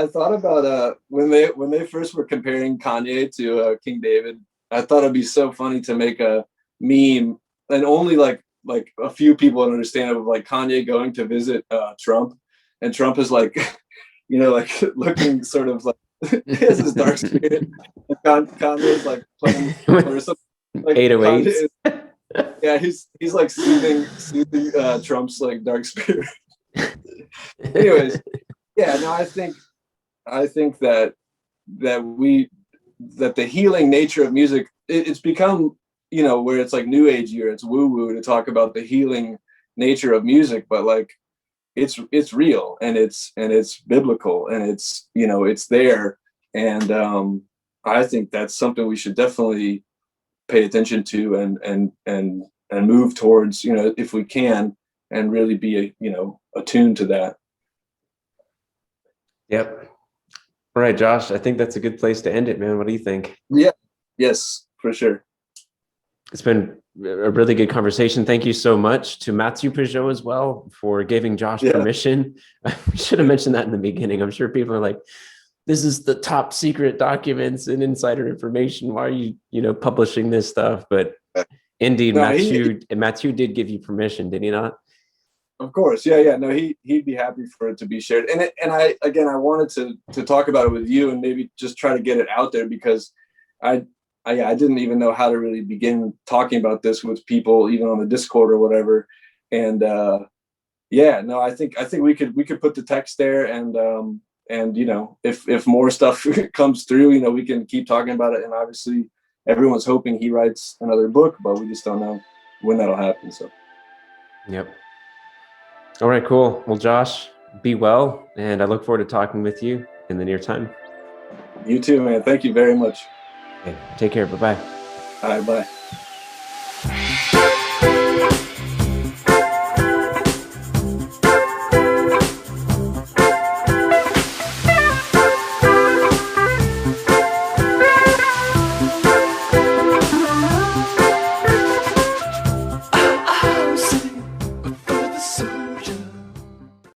thought about when they first were comparing Kanye to King David. I thought it'd be so funny to make a meme, and only like a few people understand, of like Kanye going to visit Trump, and Trump is like, like looking sort of like he has this dark spirit, and Kanye's like playing or something. Like 808s. Yeah, he's like soothing Trump's like dark spirit. Anyways, yeah, no, I think that that the healing nature of music, it's become, you know, where it's like new age year, it's woo woo to talk about the healing nature of music, but like it's real, and it's biblical, and it's, you know, it's there. And I think that's something we should definitely pay attention to, and move towards, you know, if we can, and really be, you know, attuned to that. Yep. All right, Josh, I think that's a good place to end it, man. What do you think? Yeah. Yes, for sure. It's been a really good conversation. Thank you so much to Matthieu Pageau as well for giving Josh permission. We should have mentioned that in the beginning. I'm sure people are like, this is the top secret documents and insider information. Why are you, you know, publishing this stuff? But indeed, No, Matthieu did give you permission, did he not? of course, yeah. No, he'd be happy for it to be shared. And I wanted to talk about it with you, and maybe just try to get it out there, because I didn't even know how to really begin talking about this with people, even on the Discord or whatever. And yeah, no, I think we could put the text there, and you know, if more stuff comes through, you know, we can keep talking about it. And obviously, everyone's hoping he writes another book, but we just don't know when that'll happen. So, yep. All right, cool. Well, Josh, be well, and I look forward to talking with you in the near time. You too, man. Thank you very much. Okay, take care. Bye-bye. All right, bye.